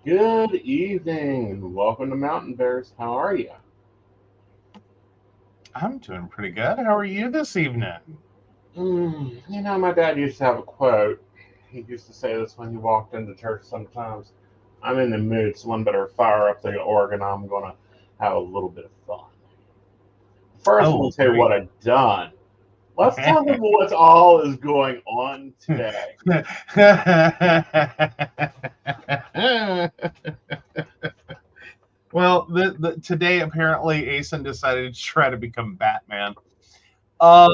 Good evening and welcome to Mountain Bears. How are you? I'm doing pretty good. How are you this evening? My dad used to have a quote. He used to say this when he walked into church sometimes. I'm in the mood, someone better fire up the organ. I'm going to have a little bit of fun. First, I'm going Oh, to tell you what I've done. Let's talk about what all is going on today. Well, today apparently Aeson decided to try to become Batman. Oh,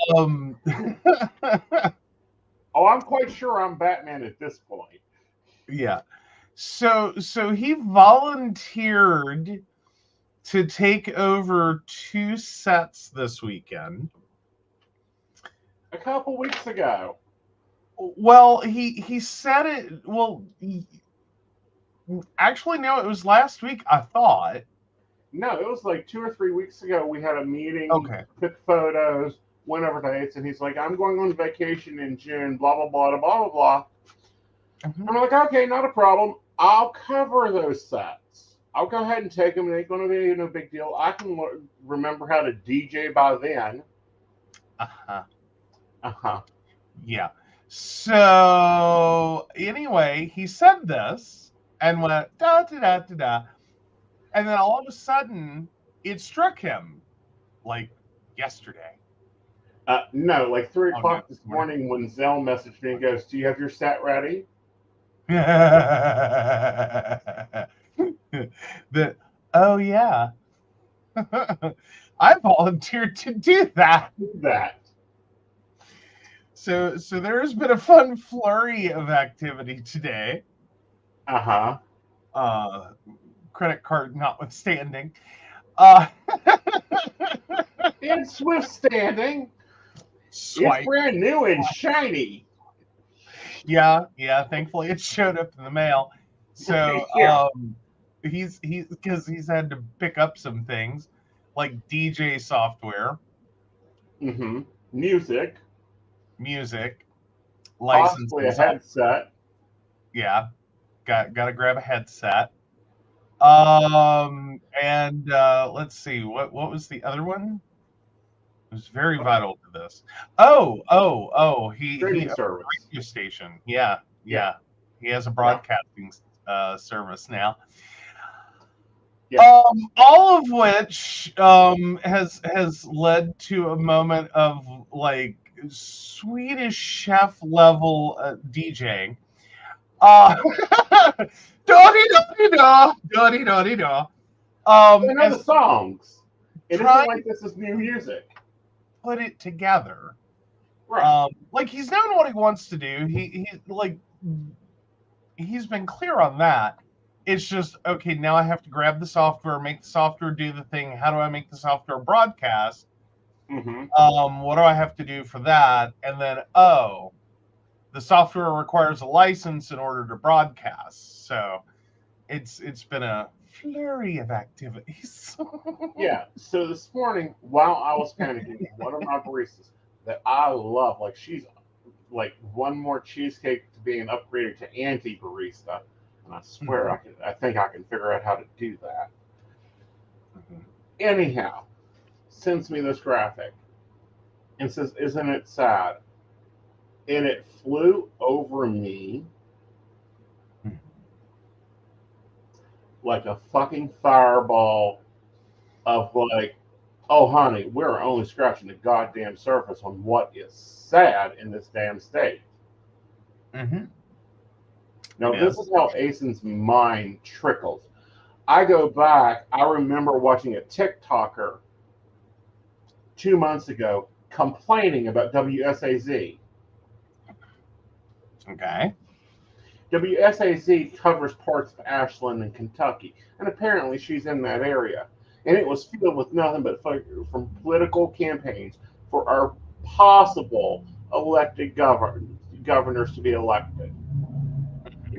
I'm quite sure I'm Batman at this point. Yeah. So he volunteered to take over 2 sets this weekend. A couple weeks ago. Well, he said it. Well, actually, no, it was last week. I thought. No, it was like 2 or 3 weeks ago. We had a meeting, Okay. took photos, went over dates, and he's like, I'm going on vacation in June, blah, blah, blah, blah, blah, blah. Mm-hmm. I'm like, okay, not a problem. I'll cover those sets. I'll go ahead and take them. It ain't going to be no big deal. I can remember how to DJ by then. Uh-huh. Uh-huh. Yeah. So anyway, he said this and went da da da da da, and then all of a sudden it struck him like yesterday. No, like 3 Oh no, o'clock this morning when Zell messaged me and goes, do you have your set ready? the oh yeah. I volunteered to do that. That. So there's been a fun flurry of activity today. Uh-huh. Uh credit card notwithstanding. Uh It's withstanding. It's swipe. brand new and shiny. Yeah, thankfully it showed up in the mail. So Yeah. he's because he's had to pick up some things like DJ software, Mm-hmm. Music. music, Possibly a licenses. headset. Yeah, gotta grab a headset. And let's see, what was the other one? It was very vital to this. He Streaming owns a service. radio station. Yeah. Yeah. He has a Yeah. broadcasting service now. Yeah. All of which has led to a moment of like Swedish chef level DJing. Da-di-da-di-da, da-di-da-di-da. I know And the songs. It isn't trying like this is new music. to put it together. Right. Like he's known what he wants to do. He's been clear on that. It's just okay. Now I have to grab the software, make the software do the thing. How do I make the software broadcast? Mm-hmm. What do I have to do for that? And then the software requires a license in order to broadcast. So it's been a flurry of activities. Yeah. So this morning, while I was panicking, one of my baristas that I love, like she's like one more cheesecake to being upgraded to anti-barista, and I swear I think I can figure out how to do that. Anyhow, sends me this graphic and says, "Isn't it sad?" And it flew over me like a fucking fireball of like, oh honey, we're only scratching the goddamn surface on what is sad in this damn state. Mm-hmm. Now Yeah. this is how Aeson's mind trickles. I go back, I remember watching a TikToker 2 months ago complaining about WSAZ. Okay. WSAZ covers parts of Ashland and Kentucky, and apparently she's in that area. And it was filled with nothing but from political campaigns for our possible elected governors to be elected.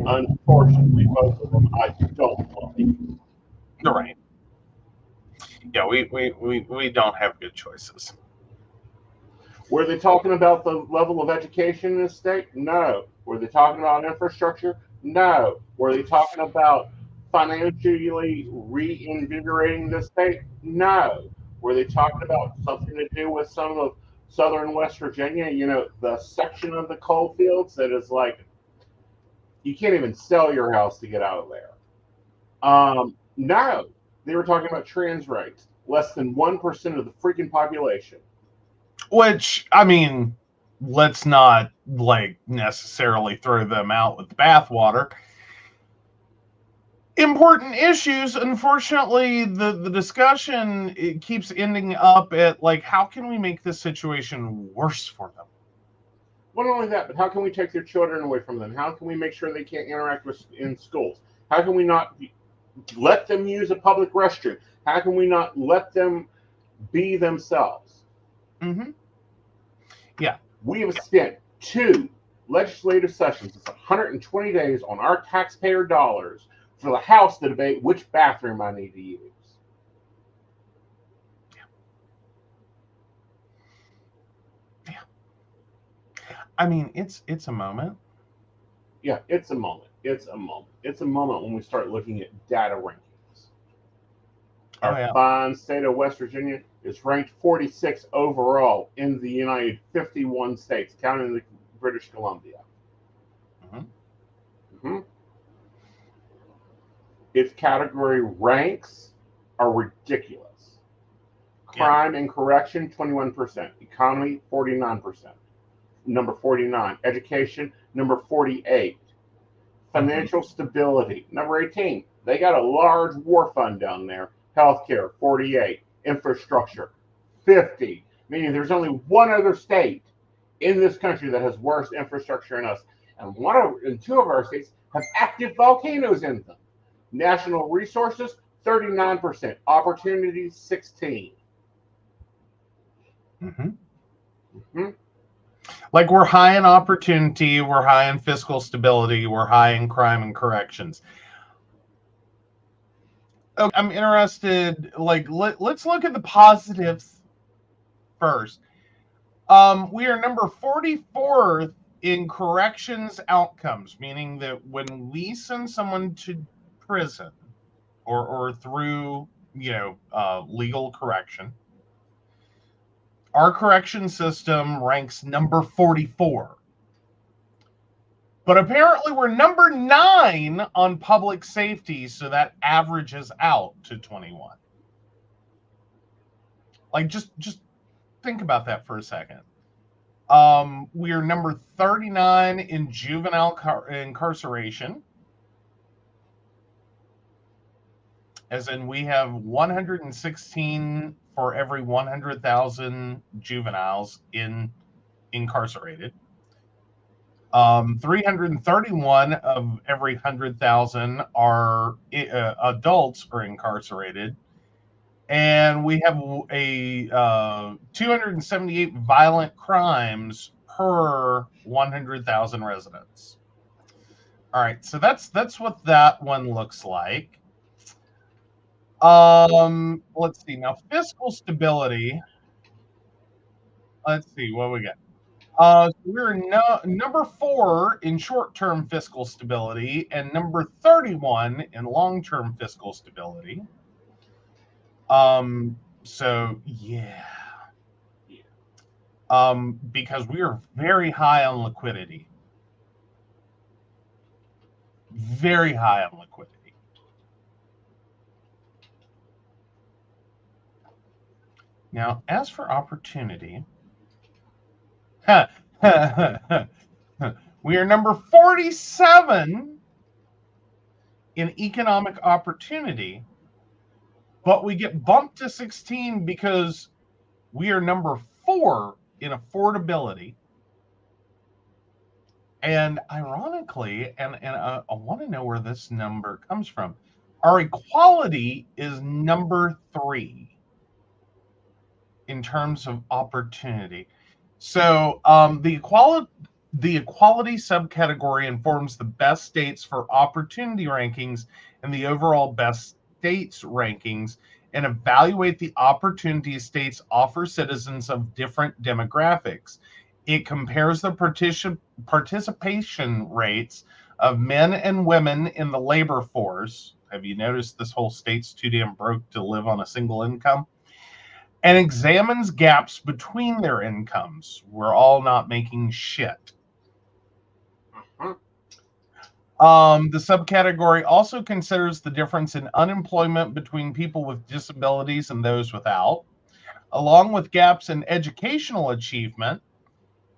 Unfortunately, both of them I don't like. You're right. Yeah, we don't have good choices. Were they talking about the level of education in the state? No. Were they talking about infrastructure? No. Were they talking about financially reinvigorating the state? No. Were they talking about something to do with some of southern West Virginia? You know, the section of the coal fields that is like you can't even sell your house to get out of there. No. They were talking about trans rights. Less than 1% of the freaking population. Which, I mean, let's not like necessarily throw them out with the bathwater. Important issues. Unfortunately, the discussion it keeps ending up at like, how can we make this situation worse for them? Well, not only that, but how can we take their children away from them? How can we make sure they can't interact with in schools? How can we not let them use a public restroom? How can we not let them be themselves? Mm-hmm. Yeah. We have spent 2 legislative sessions, it's 120 days on our taxpayer dollars for the House to debate which bathroom I need to use. Yeah. I mean, it's a moment. Yeah, it's a moment. It's a moment. It's a moment when we start looking at data rankings. Our fine state of West Virginia is ranked 46 overall in the United 51 states, counting the British Columbia. Mm-hmm. Its category ranks are ridiculous. Crime and correction, 21%. Economy, 49%. Number 49. Education, number 48. Financial stability, number 18. They got a large war fund down there. Healthcare, 48. Infrastructure, 50. Meaning there's only one other state in this country that has worse infrastructure than us. And 2 of our states have active volcanoes in them. National resources, 39%. Opportunities, 16. Mm-hmm. Mm-hmm. Like we're high in opportunity, we're high in fiscal stability, we're high in crime and corrections. Okay, I'm interested, like, let's look at the positives first. We are number 44th in corrections outcomes, meaning that when we send someone to prison or through, legal correction, our correction system ranks number 44. But apparently we're number 9 on public safety, so that averages out to 21. Like, just think about that for a second. We are number 39 in juvenile incarceration, as in we have 116 for every 100,000 juveniles incarcerated. 331 of every 100,000 are adults are incarcerated, and we have a 278 violent crimes per 100,000 residents. All right, so that's what that one looks like. Let's see now, fiscal stability. Let's see what we got. So we're number 4 in short-term fiscal stability and number 31 in long-term fiscal stability. So yeah. Because we are very high on liquidity. Very high on liquidity. Now, as for opportunity, we are number 47 in economic opportunity, but we get bumped to 16 because we are number 4 in affordability. And ironically, and I want to know where this number comes from. Our equality is number 3 in terms of opportunity. So the equality subcategory informs the best states for opportunity rankings and the overall best states rankings, and evaluate the opportunity states offer citizens of different demographics. It compares the participation rates of men and women in the labor force. Have you noticed this whole state's too damn broke to live on a single income? And examines gaps between their incomes. We're all not making shit. Uh-huh. The subcategory also considers the difference in unemployment between people with disabilities and those without, along with gaps in educational achievement,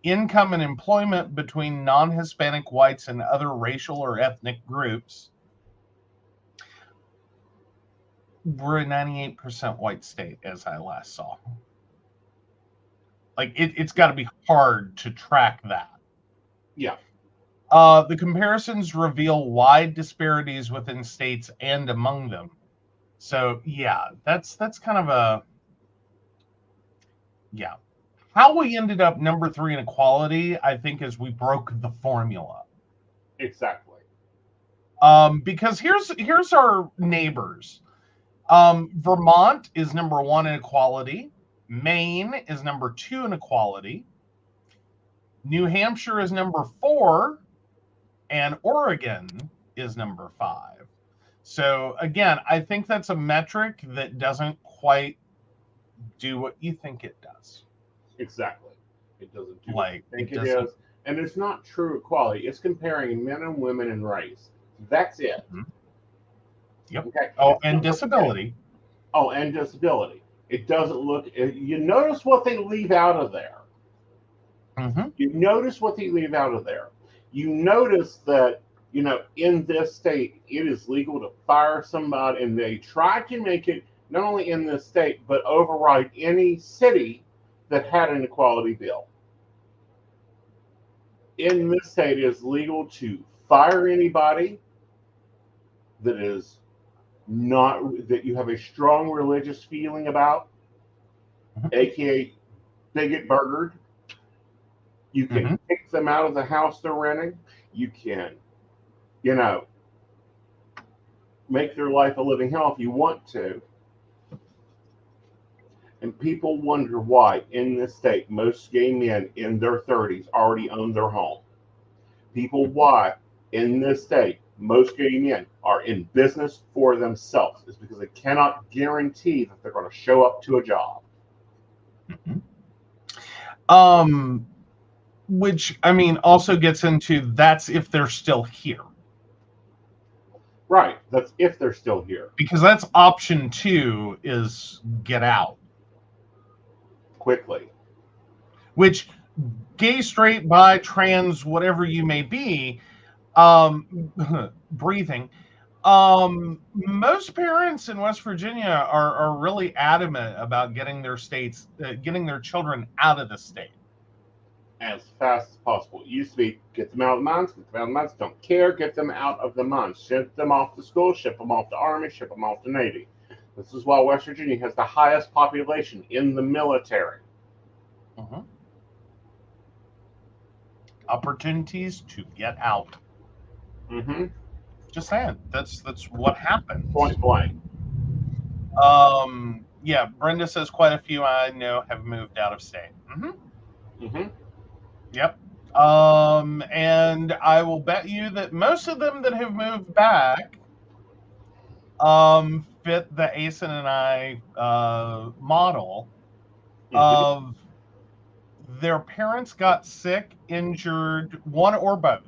income and employment between non-Hispanic whites and other racial or ethnic groups. We're a 98% white state, as I last saw. Like, it's got to be hard to track that. Yeah. The comparisons reveal wide disparities within states and among them. So yeah, that's kind of a yeah. How we ended up number 3 in equality, I think, is we broke the formula. Exactly. Because here's our neighbors. Vermont is number 1 in equality. Maine is number 2 in equality. New Hampshire is number 4, and Oregon is number 5. So again, I think that's a metric that doesn't quite do what you think it does. Exactly. It doesn't do Like, what you think it it doesn't. is. And it's not true equality. It's comparing men and women in race. That's it. Mhm. Yep. Okay. Oh, It's and not- disability. Oh, and disability. It doesn't look. You notice what they leave out of there. Mm-hmm. You notice what they leave out of there. You notice that, in this state, it is legal to fire somebody, and they try to make it not only in this state, but override any city that had an equality bill. In this state, it is legal to fire anybody that is not, that you have a strong religious feeling about, Mhm. aka bigot burgered. You can Mhm. kick them out of the house they're renting. You can, you know, make their life a living hell if you want to. And people wonder why, in this state, most gay men in their 30s already own their home. People, why, in this state, most gay men are in business for themselves, is because they cannot guarantee that they're going to show up to a job. Which, I mean, also gets into that's if they're still here. Right. That's if they're still here. Because that's option 2 is get out. Quickly. Which, gay, straight, bi, trans, whatever you may be, breathing. Most parents in West Virginia are really adamant about getting their children out of the state As fast as possible. It used to be get them out of the mines, get them out of the mines, don't care, get them out of the mines. Ship them off to school, ship them off to Army, ship them off to Navy. This is why West Virginia has the highest population in the military. Mm-hmm. Opportunities to get out. Mm-hmm. Just saying, that's what happens. Point blank. Yeah, Brenda says quite a few I know have moved out of state. Mm-hmm. Mm-hmm. Yep. And I will bet you that most of them that have moved back fit the Aeson and I model of their parents got sick, injured, one or both,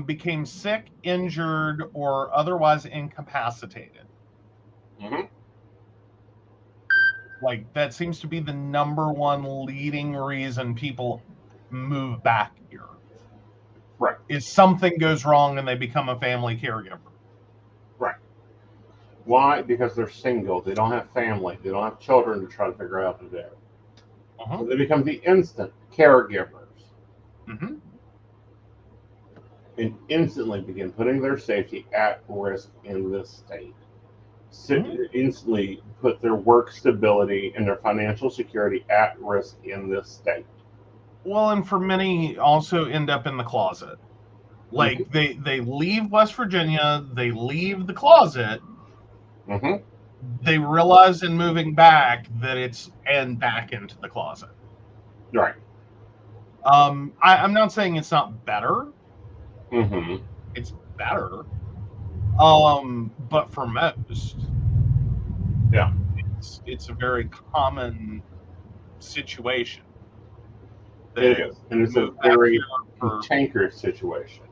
became sick, injured, or otherwise incapacitated. Mm-hmm. Like, that seems to be the number one leading reason people move back here. Right. Is something goes wrong and they become a family caregiver. Right. Why? Because they're single. They don't have family. They don't have children to try to figure out what to do. So they become the instant caregivers. Mm-hmm. And instantly begin putting their safety at risk in this state. Instantly put their work stability and their financial security at risk in this state. Well, and for many also end up in the closet. Like, they leave West Virginia, they leave the closet, they realize in moving back that it's and back into the closet. Right. I'm not saying it's not better. It's better. But for most, yeah, it's a very common situation. It is, and it's a very cantankerous situation.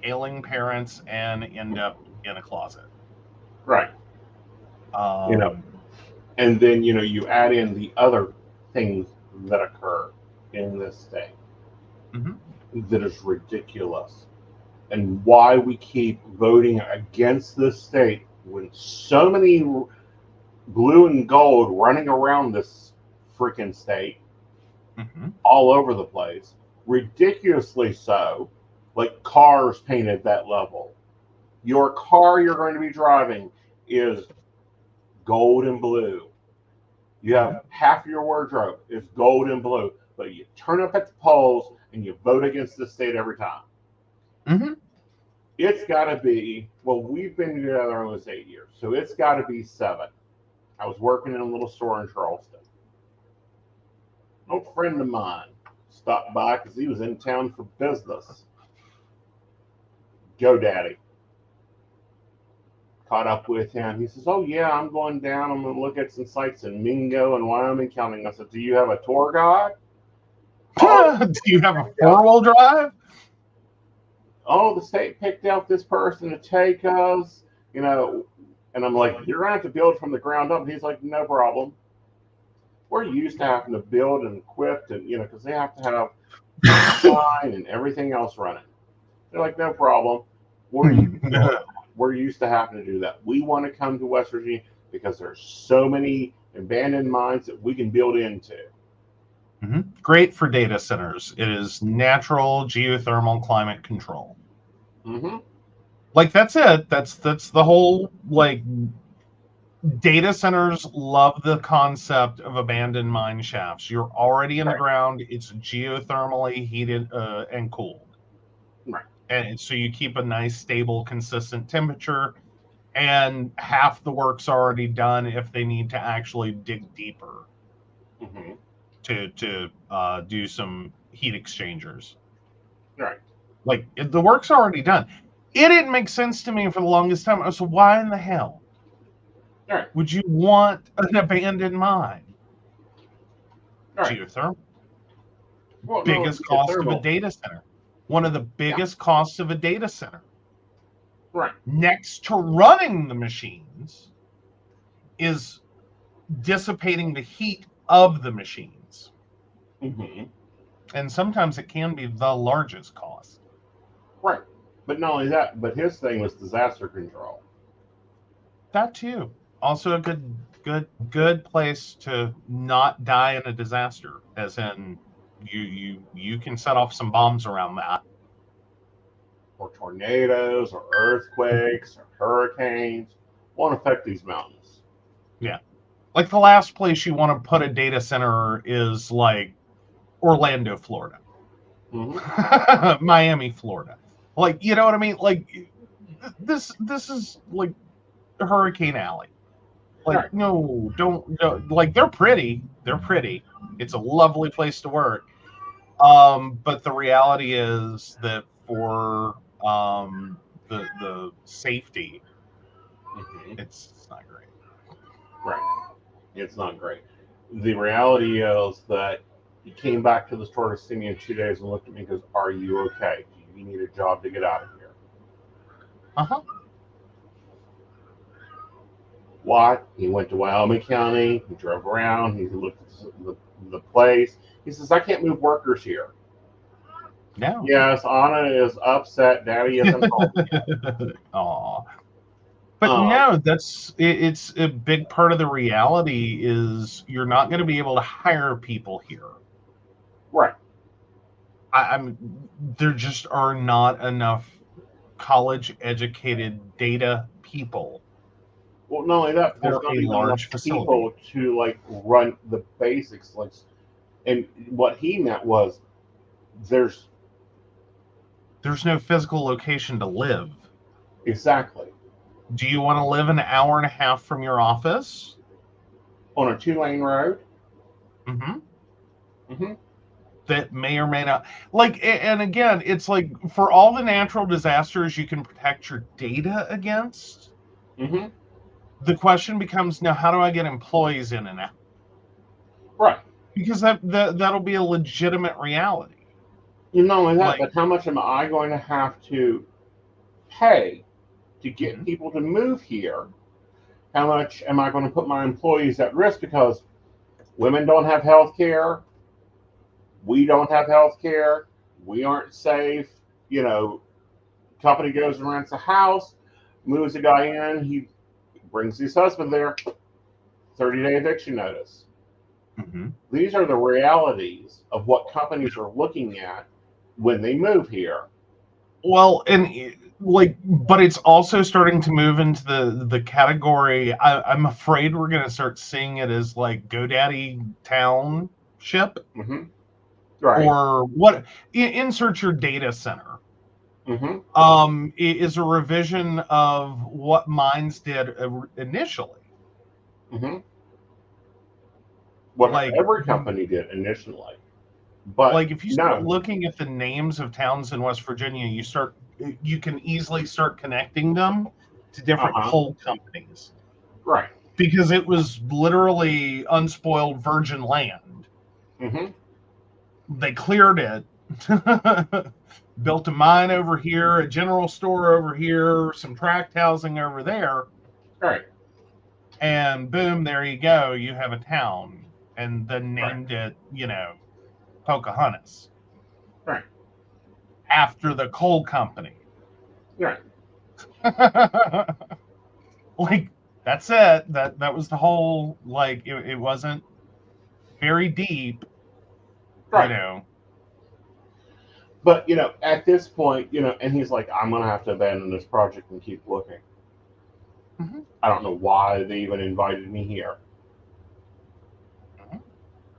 Ailing parents and end up in a closet. Right. And then you add in the other things that occur in this state that is ridiculous, and why we keep voting against this state when so many blue and gold running around this freaking state all over the place, ridiculously so, like cars painted that level. Your car you're going to be driving is gold and blue. You have half your wardrobe is gold and blue, but you turn up at the polls and you vote against the state every time. It's got to be, well, we've been together almost 8 years, so it's got to be 7. I was working in a little store in Charleston. An old friend of mine stopped by because he was in town for business. Joe Daddy. Caught up with him. He says, "Oh yeah, I'm going down. I'm going to look at some sites in Mingo and Wyoming County." I said, "Do you have a tour guide?" Do you have a 4-wheel drive? Oh, the state picked out this person to take us, And I'm like, "You're going to have to build from the ground up." And he's like, "No problem. We're used to having to build and equip, and because they have to have line and everything else running." They're like, "No problem. We're used to having to do that. We want to come to West Virginia because there's so many abandoned mines that we can build into." Great for data centers. It is natural geothermal climate control. Like, that's it. That's the whole, like, data centers love the concept of abandoned mine shafts. You're already in the ground. It's geothermally heated and cooled. Right. And so you keep a nice, stable, consistent temperature, and half the work's already done if they need to actually dig deeper to do some heat exchangers. Right. Like, the work's already done. It didn't make sense to me for the longest time. So why in the hell would you want an abandoned mine? Geothermal. Well, biggest cost of a data center. One of the biggest costs of a data center. Right. Next to running the machines is dissipating the heat of the machines. And sometimes it can be the largest cost. Right. But not only that, but his thing was disaster control. That too. Also a good place to not die in a disaster, as in you can set off some bombs around that. Or tornadoes, or earthquakes, or hurricanes won't affect these mountains. Yeah. Like, the last place you want to put a data center is, like, Orlando, Florida. Miami, Florida. Like, you know what I mean? Like, this is like Hurricane Alley. Like, no, don't, like, they're pretty. It's a lovely place to work. But the reality is that for the safety, it's not great. Right. It's not great. The reality is that he came back to the store to see me in 2 days and looked at me and goes, "Are you okay? Do you need a job to get out of here?" Why? He went to Wyoming County, he drove around, he looked at the place. He says, I can't move workers here. No. Yes, Anna is upset. Daddy isn't home yet. Aw. But Um, no, it's a big part of the reality is you're not going to be able to hire people here. right. I'm there just are not enough college educated data people Well, not only that, there's for not a even enough large facility. people to like run the basics. Like, and what he meant was there's There's no physical location to live. exactly Do you want to live an hour and a half from your office? on a 2-lane road. Mm-hmm. Hmm. That may or may not and again, it's like for all the natural disasters you can protect your data against, Hmm. the question becomes now how do I get employees in and out? Right. Because that'll be a legitimate reality. Not only that, Like, but how much am I going to have to pay to get mhm. people to move here? How much am I going to put my employees at risk because women don't have health care? We don't have health care. We aren't safe. You know, company goes and rents a house, moves a guy in, he brings his husband there, 30-day eviction notice. Mhm. These are the realities of what companies are looking at when they move here. Well, and but it's also starting to move into the category. I'm afraid we're going to start seeing it as like GoDaddy township Hmm. Right. or what? Insert your data center. Hmm. Is a revision of what Mines did initially. Hmm. What Like, every company did initially. But if you start no. looking at the names of towns in West Virginia, you can easily start connecting them to Uh different huh. coal companies Right. because it was literally unspoiled virgin land. Hmm. They cleared it, built a mine over here, a general store over here, some tract housing over there, Right. and boom, there you go. You have a town, and then Right. named it, Pocahontas Right. after the coal company. Right. Like, that's it. That was the whole, it wasn't very deep, you Right. know. But at this point, and he's like, I'm gonna have to abandon this project and keep looking. Mhm. I don't know why they even invited me here.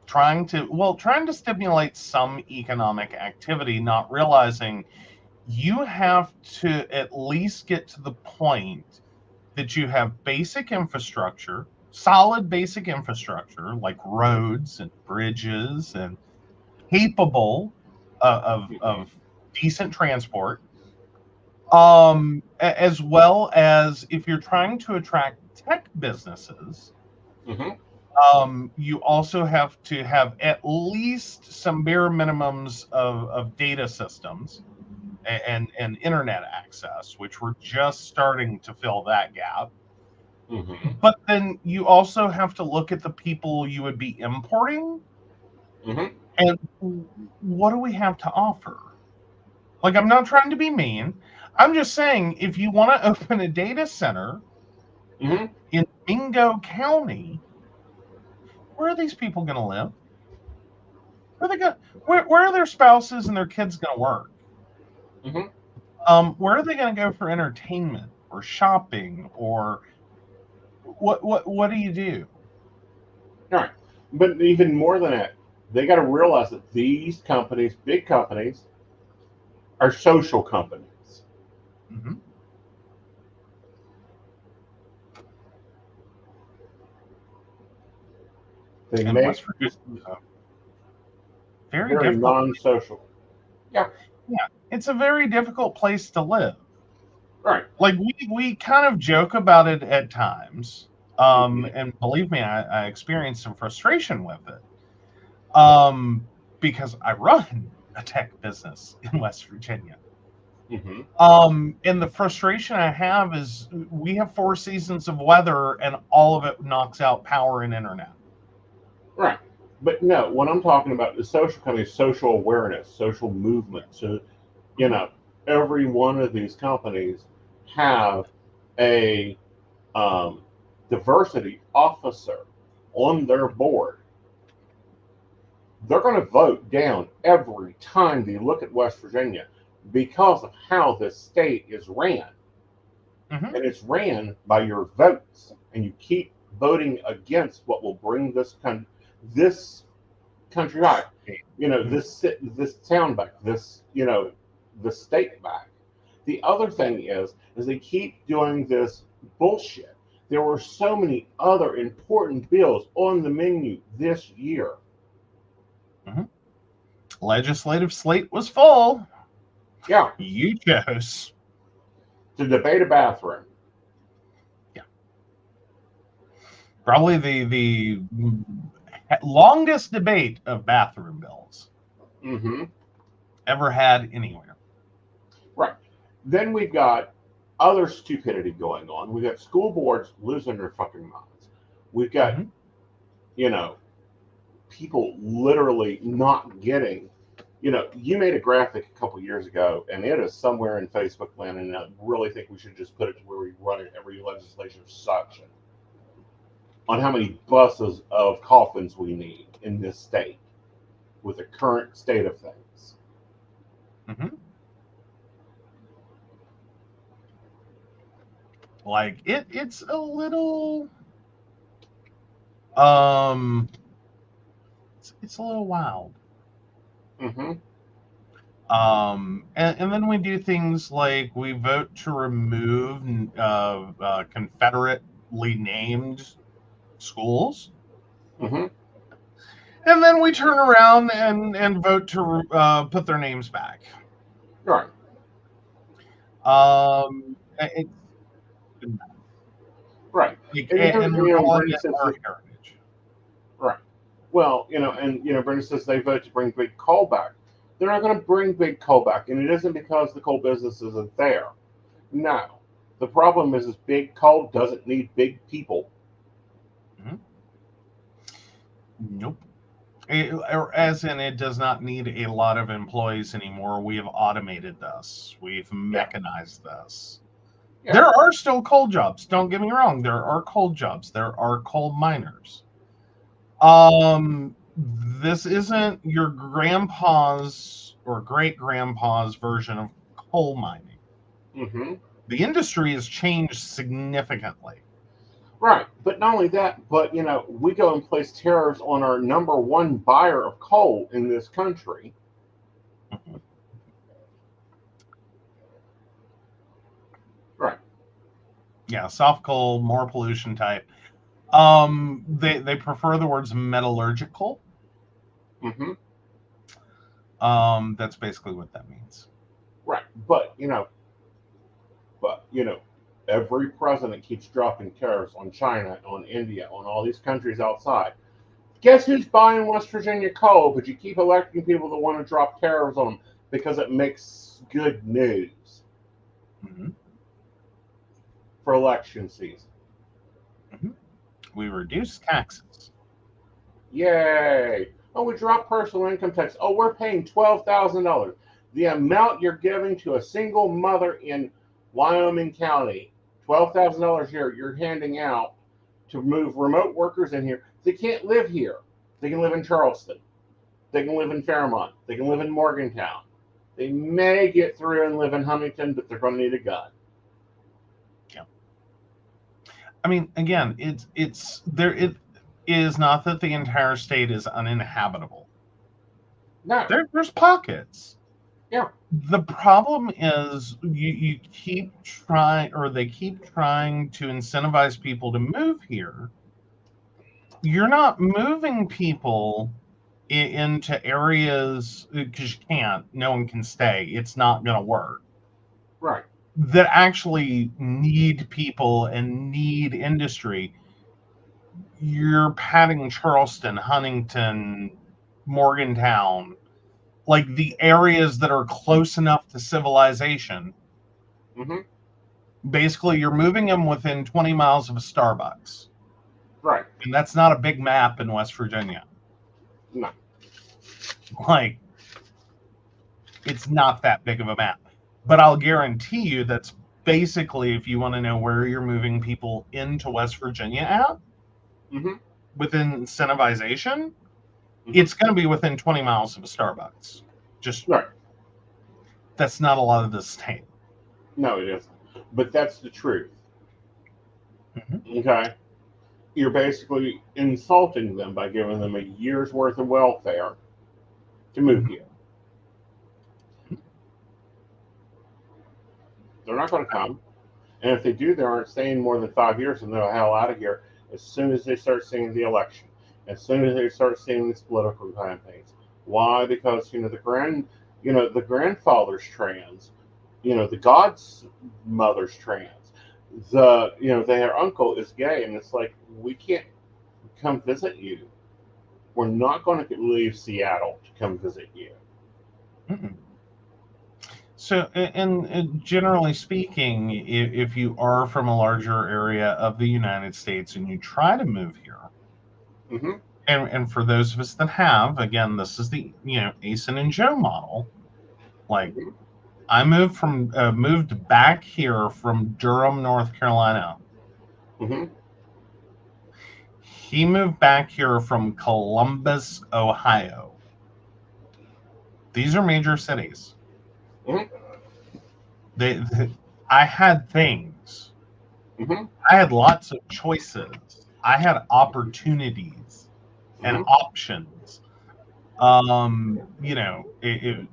Trying to stimulate some economic activity, not realizing you have to at least get to the point that you have basic infrastructure, solid basic infrastructure like roads and bridges and capable Hmm. of decent transport, as well as if you're trying to attract tech businesses, Hmm. you also have to have at least some bare minimums of data systems and internet access, which we're just starting to fill that gap. Hmm. But then you also have to look at the people you would be importing Hmm. and what do we have to offer? Like, I'm not trying to be mean. I'm just saying, if you want to open a data center Hmm. in Mingo County, where are these people going to live? Where are they going? Where are their spouses and their kids going to work? Hmm. Where are they going to go for entertainment or shopping or what do you do? All right. But even more than that, they got to realize that these companies, big companies, are social companies. Mm-hmm. They And make West Virginia, just very very difficult. non-social. Yeah. Yeah, it's a very difficult place to live. Right. Like, we kind of joke about it at times, Hmm. and believe me, I experienced some frustration with it, um, because I run a tech business in West Virginia. And the frustration I have is we have 4 seasons of weather and all of it knocks out power and internet. Right. But no, what I'm talking about is social companies, social awareness, social movement. So, you know, every one of these companies have a diversity officer on their board. They're going to vote down every time they look at West Virginia because of how this state is ran. Mm-hmm. And it's ran by your votes. And you keep voting against what will bring this country back, you know, this town back, this, you know, the state back. The other thing is they keep doing this bullshit. There were so many other important bills on the menu this year. Mm-hmm. Legislative slate was full. Yeah. You chose To debate a bathroom. Yeah. Probably the longest debate of bathroom bills ever had anywhere. Right. Then we've got other stupidity going on. We've got school boards losing their fucking minds. We've got, you know, people literally not getting, you know, you made a graphic a couple years ago, and it is somewhere in Facebook land, and I really think we should just put it to where we run it every legislative section on how many buses of coffins we need in this state with the current state of things. Like it's a little it's a little wild. And then we do things like we vote to remove Confederately named schools. And then we turn around and vote to put their names back. Right. Right. And we're calling it our heritage. Right. Well, you know, and you know, Brenda says they vote to bring big coal back. They're not going to bring big coal back, and it isn't because the coal business isn't there. No, the problem is big coal doesn't need big people. Nope. As in, it does not need a lot of employees anymore. We have automated this. We've mechanized this. Yeah. There are still coal jobs. Don't get me wrong. There are coal jobs. There are coal miners. This isn't your grandpa's or great grandpa's version of coal mining. The industry has changed significantly. Right, but not only that, but you know, we go and place tariffs on our number one buyer of coal in this country. Right. Yeah, soft coal, more pollution type. They prefer the words metallurgical. That's basically what that means. Right, but you know, every president keeps dropping tariffs on China, on India, on all these countries outside. Guess who's buying West Virginia coal? But you keep electing people that want to drop tariffs on them because it makes good news for election season. We reduce taxes. Yay! Oh, we drop personal income tax. Oh, we're paying $12,000. The amount you're giving to a single mother in Wyoming County, $12,000 a year, you're handing out to move remote workers in here. They can't live here. They can live in Charleston. They can live in Fairmont. They can live in Morgantown. They may get through and live in Huntington, but they're going to need a gun. Yeah. I mean, again, it is not that the entire state is uninhabitable. No. There's pockets. Yeah. The problem is you keep trying, or they keep trying to incentivize people to move here. You're not moving people into areas because you can't. No one can stay. It's not going to work. Right. That actually need people and need industry. You're patting Charleston, Huntington, Morgantown, like the areas that are close enough to civilization. Mm-hmm. Basically, you're moving them within 20 miles of a Starbucks. Right. And that's not a big map in West Virginia. No. Like, it's not that big of a map. But I'll guarantee you that's basically, if you want to know where you're moving people into West Virginia at, Mm-hmm. within incentivization, Mm-hmm. it's going to be within 20 miles of a Starbucks. Just, right. That's not a lot of the state. No, it isn't. But that's the truth. Mm-hmm. Okay? You're basically insulting them by giving them a year's worth of welfare to move Mm-hmm. here. They're not going to come. And if they do, they aren't staying more than 5 years and they're the hell out of here as soon as they start seeing the election, as soon as they start seeing these political campaigns. Why? Because, the grandfather's trans, the godmother's trans, their uncle is gay, and it's like, we can't come visit you. We're not going to leave Seattle to come visit you. Mm-mm. So, and generally speaking, if you are from a larger area of the United States and you try to move here, Mm-hmm. and for those of us that have, again, this is the Aeson and Joe model. Like, Mm-hmm. I moved back here from Durham, North Carolina. Mm-hmm. He moved back here from Columbus, Ohio. These are major cities. Mm-hmm. I had things. Mm-hmm. I had lots of choices. I had opportunities and Mm-hmm. options. It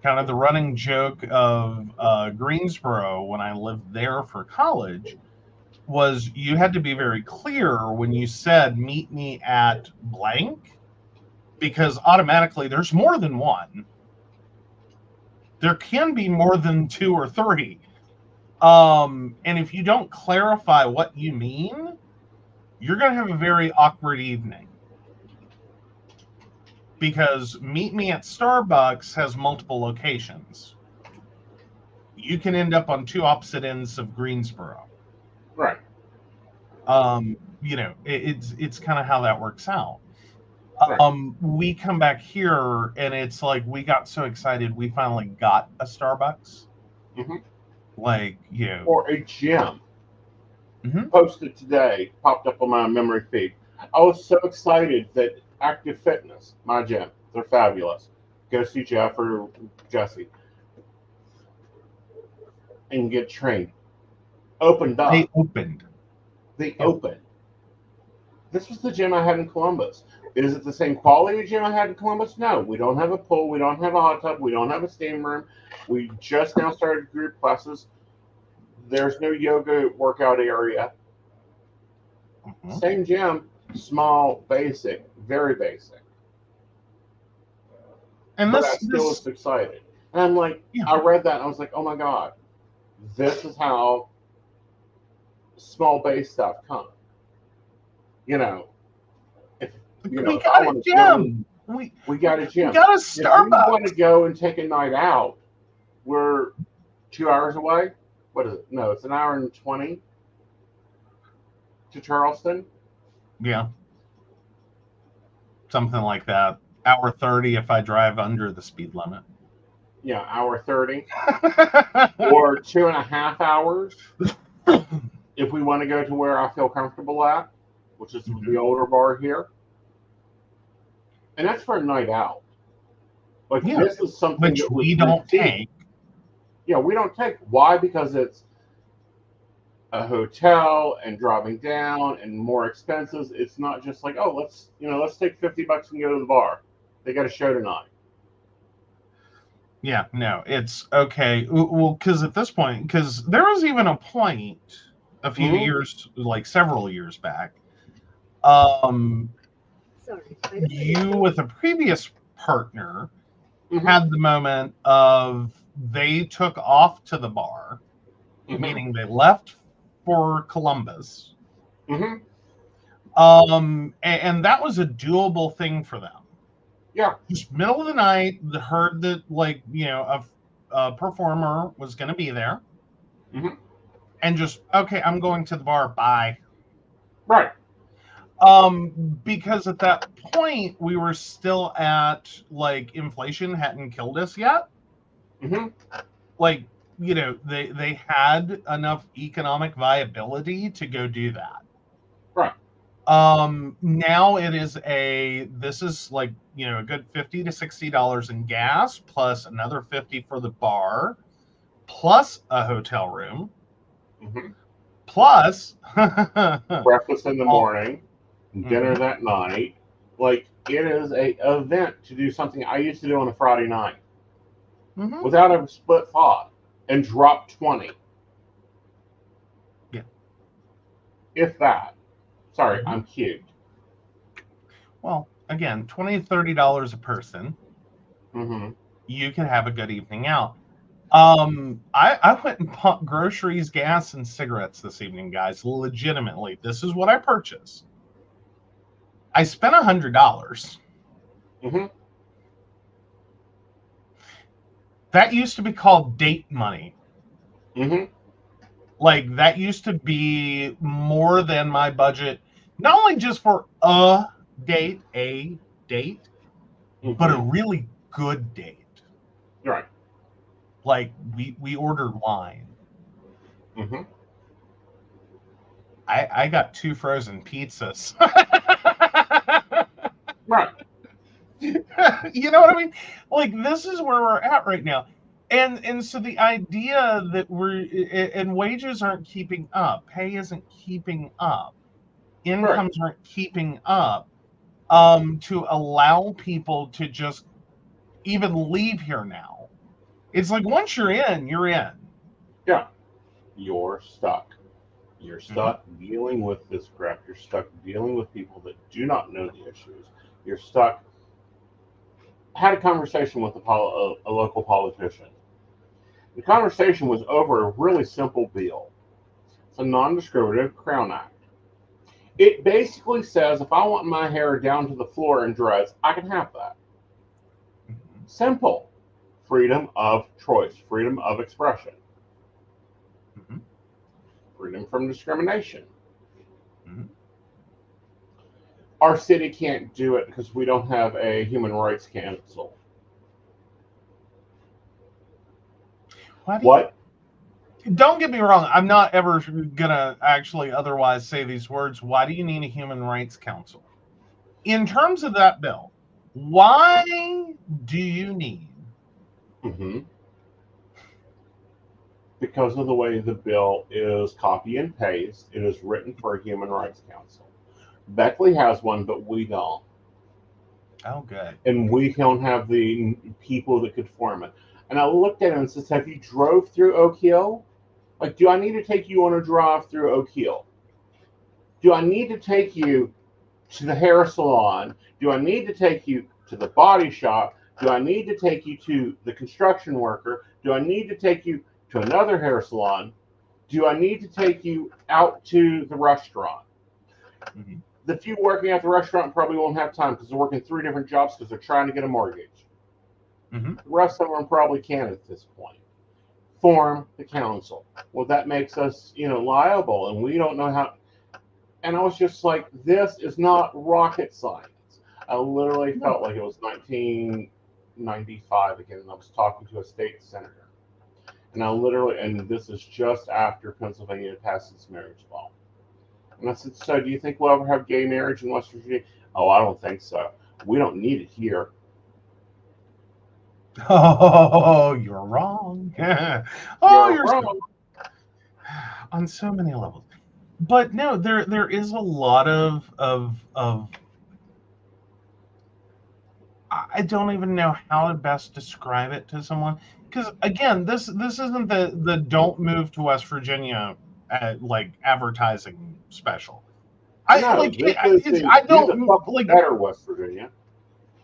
kind of the running joke of Greensboro when I lived there for college was you had to be very clear when you said meet me at blank, because automatically there's more than one. There can be more than two or three. And if you don't clarify what you mean, you're going to have a very awkward evening. Because meet me at Starbucks has multiple locations. You can end up on two opposite ends of Greensboro. Right. It's kind of how that works out. Right. We come back here and it's like we got so excited we finally got a Starbucks. Mm-hmm. Like, Or a gym. Mm-hmm. Posted today, popped up on my memory feed. I was so excited that Active Fitness, my gym, they're fabulous. Go see Jeff or Jesse and get trained. Opened up. They opened. They Yep. opened. This was the gym I had in Columbus. Is it the same quality gym I had in Columbus? No. We don't have a pool. We don't have a hot tub. We don't have a steam room. We just now started group classes. There's no yoga workout area. Mm-hmm. Same gym, small, basic, very basic. And but I still was excited. And I'm like, I read that and I was like, oh my God, this is how small base stuff comes. If we got a gym. We got a gym. We got a Starbucks. If we want to go and take a night out, we're 2 hours away. What is it? No, it's an hour and 20 to Charleston. Yeah. Something like that. Hour 30 if I drive under the speed limit. Yeah, hour 30. Or 2.5 hours if we want to go to where I feel comfortable at, which is the older bar here. And that's for a night out. Like, this is something which that we don't take. Yeah, we don't take. Why? Because it's a hotel and driving down and more expenses. It's not just like, oh, let's take $50 and go to the bar. They got a show tonight. Yeah, no, it's okay. Well, because at this point, because there was even a point a few years, like several years back, you with a previous partner had the moment of they took off to the bar, meaning they left for Columbus. Mm-hmm. And that was a doable thing for them. Yeah. Just middle of the night, heard that, like, a performer was going to be there. Mm-hmm. And just, okay, I'm going to the bar. Bye. Right. Because at that point we were still at, like, inflation hadn't killed us yet. Mm-hmm. Like, they had enough economic viability to go do that. Right. Now this is like, a good $50 to $60 in gas, plus another $50 for the bar, plus a hotel room, Mm-hmm. plus Breakfast in the morning, dinner Mhm. that night. Like, it is a event to do something I used to do on a Friday night Mhm. without a split thought and drop 20. Yeah. If that. Sorry, Mhm. I'm cute. Well, again, $20 to $30 a person. Mm-hmm. You can have a good evening out. I went and bought groceries, gas, and cigarettes this evening, guys. Legitimately, this is what I purchased. I spent $100. Mm-hmm. That used to be called date money. Mm-hmm. Like, that used to be more than my budget, not only just for a date, but a Mm-hmm. really good date. Right. Like, we ordered wine. Mm-hmm. I got 2 frozen pizzas. Right. You know what I mean? Like, this is where we're at right now. And so the idea that and wages aren't keeping up, pay isn't keeping up, Right. incomes aren't keeping up, to allow people to just even leave here now. It's like, once you're in, you're in. Yeah. You're stuck. You're Mhm. stuck dealing with this crap. You're stuck dealing with people that do not know the issues. You're stuck. I had a conversation with a local politician. The conversation was over a really simple bill. It's a non-discriminative Crown Act. It basically says if I want my hair down to the floor in dreads, I can have that. Mhm. Simple. Freedom of choice, freedom of expression, Mhm. freedom from discrimination. Mhm. Our city can't do it because we don't have a human rights council. Why do you, What? don't get me wrong, I'm not ever gonna actually otherwise say these words. Why do you need a human rights council? In terms of that bill, why do you need? Mm-hmm. Because of the way the bill is copy and paste, it is written for a human rights council. Beckley has one, but we don't. Oh, good. And we don't have the people that could form it. And I looked at him and says, "Have you drove through Oak Hill? Like, do I need to take you on a drive through Oak Hill? Do I need to take you to the hair salon? Do I need to take you to the body shop? Do I need to take you to the construction worker? Do I need to take you to another hair salon? Do I need to take you out to the restaurant?" Mhm. The few working at the restaurant probably won't have time because they're working 3 different jobs because they're trying to get a mortgage. Mhm. The rest of them probably can at this point. Form the council. Well, that makes us, liable, and we don't know how. And I was just like, this is not rocket science. I literally No. felt like it was 1995 again, and I was talking to a state senator. And this is just after Pennsylvania passed its marriage law. And I said, "So do you think we'll ever have gay marriage in West Virginia?" "Oh, I don't think so. We don't need it here." Oh, you're wrong. Oh, "You're you're so, wrong." on so many levels. But no, there is a lot of I don't even know how to best describe it to someone, because again, this isn't the don't move to West Virginia, like, advertising special. I No, like this is it's the I do the don't fuck like better, West Virginia.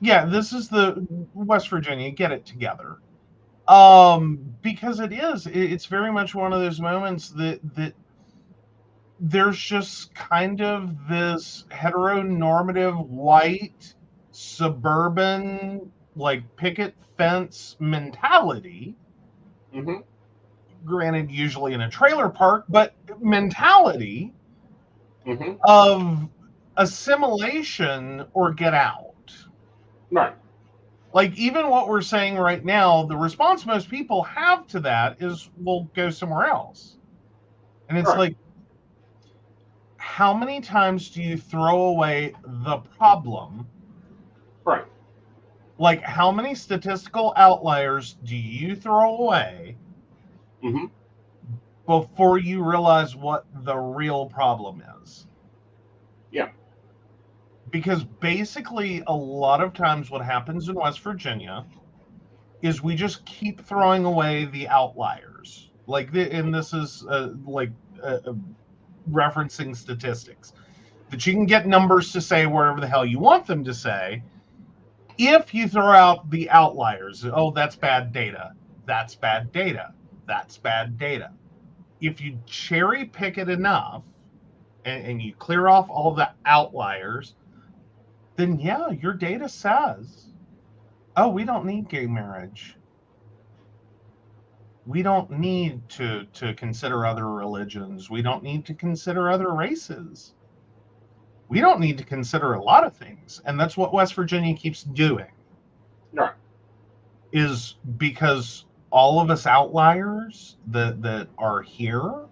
yeah, this is the West Virginia, get it together. Because it's very much one of those moments that there's just kind of this heteronormative white suburban, like picket fence mentality. Mm-hmm. Granted, usually in a trailer park, but mentality Mm-hmm. of assimilation or get out. Right. Like, even what we're saying right now, the response most people have to that is, well, go somewhere else. And it's Right. like, how many times do you throw away the problem? Right. Like, how many statistical outliers do you throw away Mm-hmm. before you realize what the real problem is? Yeah. Because basically, a lot of times what happens in West Virginia is we just keep throwing away the outliers. And this is referencing statistics, that you can get numbers to say wherever the hell you want them to say. If you throw out the outliers, oh, that's bad data, that's bad data, that's bad data. If you cherry pick it enough and you clear off all the outliers, then yeah, your data says, oh, we don't need gay marriage. We don't need to consider other religions. We don't need to consider other races. We don't need to consider a lot of things. And that's what West Virginia keeps doing. Right. Is because all of us outliers that are here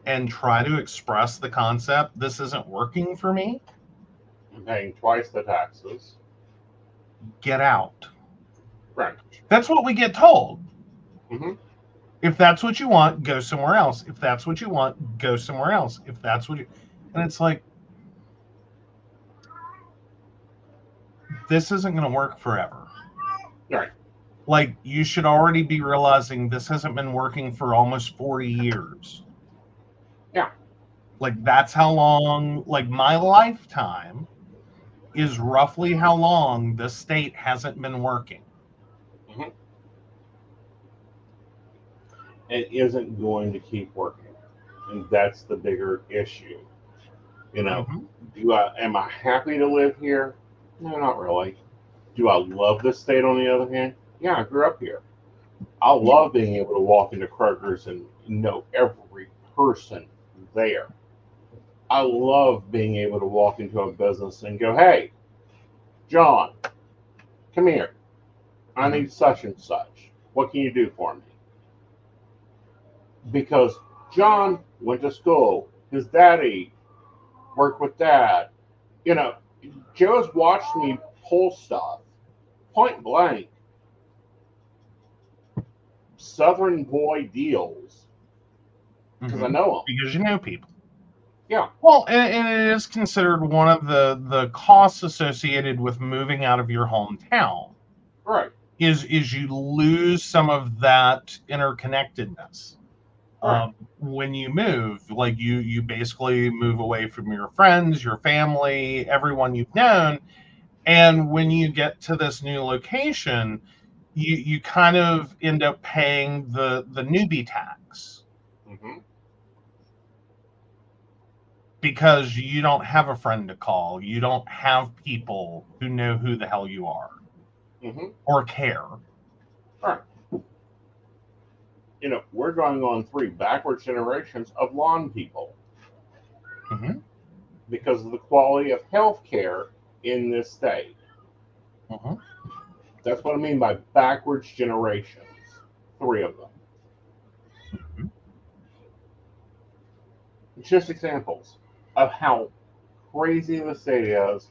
and try to express the concept, this isn't working for me, I'm paying twice the taxes. get out. Right. That's what we get told. Mm-hmm. If that's what you want, go somewhere else. If that's what you want, go somewhere else. If that's what you... And it's like, this isn't going to work forever. Right. Like, you should already be realizing this hasn't been working for almost 40 years. Yeah. Like, that's how long, like, my lifetime is roughly how long the state hasn't been working. Mm-hmm. It isn't going to keep working. And that's the bigger issue. You know, am I happy to live here? No, not really. Do I love this state on the other hand? Yeah, I grew up here. I love being able to walk into Kroger's and know every person there. I love being able to walk into a business and go, hey, John, come here. I need such and such. What can you do for me? Because John went to school. His daddy worked with dad. You know, Joe's watched me pull stuff point blank. Southern boy deals because I know them. Because you know people. Yeah. Well, and it is considered one of the costs associated with moving out of your hometown. Right. Is you lose some of that interconnectedness. Right. When you move, like you basically move away from your friends, your family, everyone you've known, and when you get to this new location, you kind of end up paying the newbie tax. Mm-hmm. Because you don't have a friend to call. You don't have people who know who the hell you are or care. Right. You know, we're going on 3 backwards generations of lawn people because of the quality of health care in this state. That's what I mean by backwards generations. 3 of them. Just examples of how crazy the state is.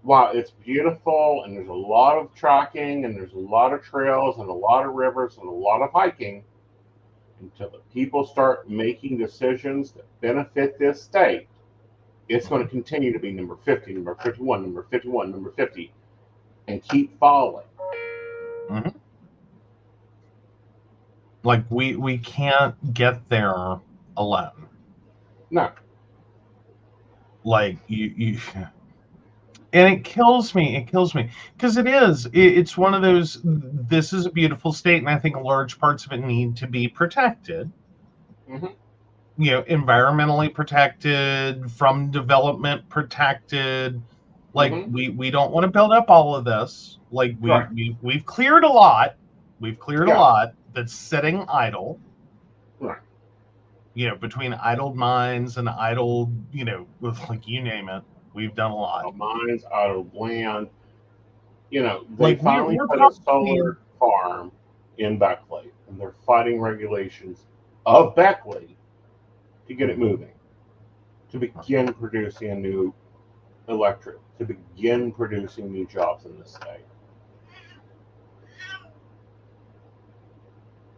Wow, it's beautiful and there's a lot of trekking and there's a lot of trails and a lot of rivers and a lot of hiking until the people start making decisions that benefit this state. It's going to continue to be number 50, number 51, number 51, number 50, and keep falling. Like we can't get there alone. No. Like you and it kills me because it's one of those, this is a beautiful state and I think large parts of it need to be protected. You know, environmentally protected, from development protected, Like we don't want to build up all of this. Like Right. we've cleared a lot. We've cleared a Yeah. lot that's sitting idle. Right. You know, between idled mines and idled, you know, with like you name it, we've done a lot. Mines, out of land. You know, they Like finally we're put a probably solar farm in Beckley, and they're fighting regulations of Beckley to get it moving, to begin producing a new electric, to begin producing new jobs in this state.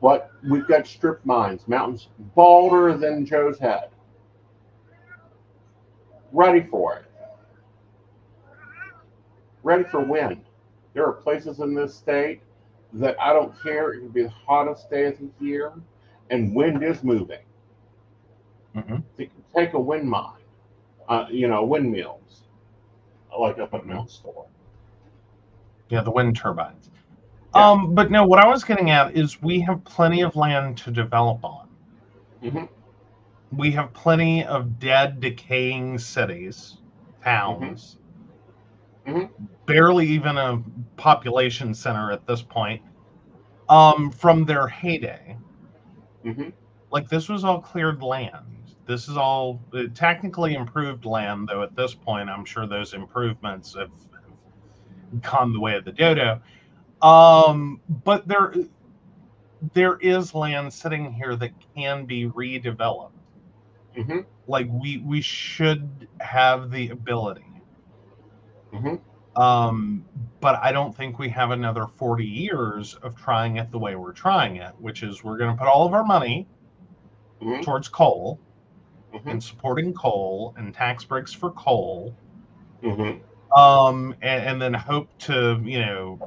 But we've got strip mines, mountains balder than Joe's head, ready for it, ready for wind. There are places in this state that I don't care. It could be the hottest day of the year, and wind is moving. Take a wind mine, windmills, like up at Mount Store. Yeah, the wind turbines. Yeah. But no, what I was getting at is we have plenty of land to develop on. We have plenty of dead, decaying cities, towns, barely even a population center at this point, from their heyday. Like this was all cleared land. This is all technically improved land, though at this point, I'm sure those improvements have gone the way of the dodo. But there is land sitting here that can be redeveloped. Like we should have the ability. But I don't think we have another 40 years of trying it the way we're trying it, which is we're going to put all of our money towards coal and supporting coal and tax breaks for coal. And then hope to,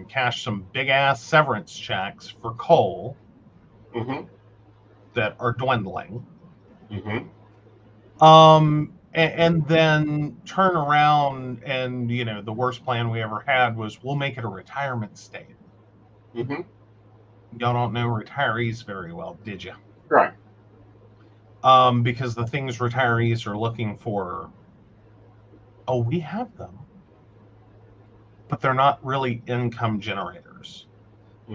cash some big ass severance checks for coal that are dwindling. And then turn around and, the worst plan we ever had was we'll make it a retirement state. Y'all don't know retirees very well, did you? Right. Because the things retirees are looking for, we have them, but they're not really income generators.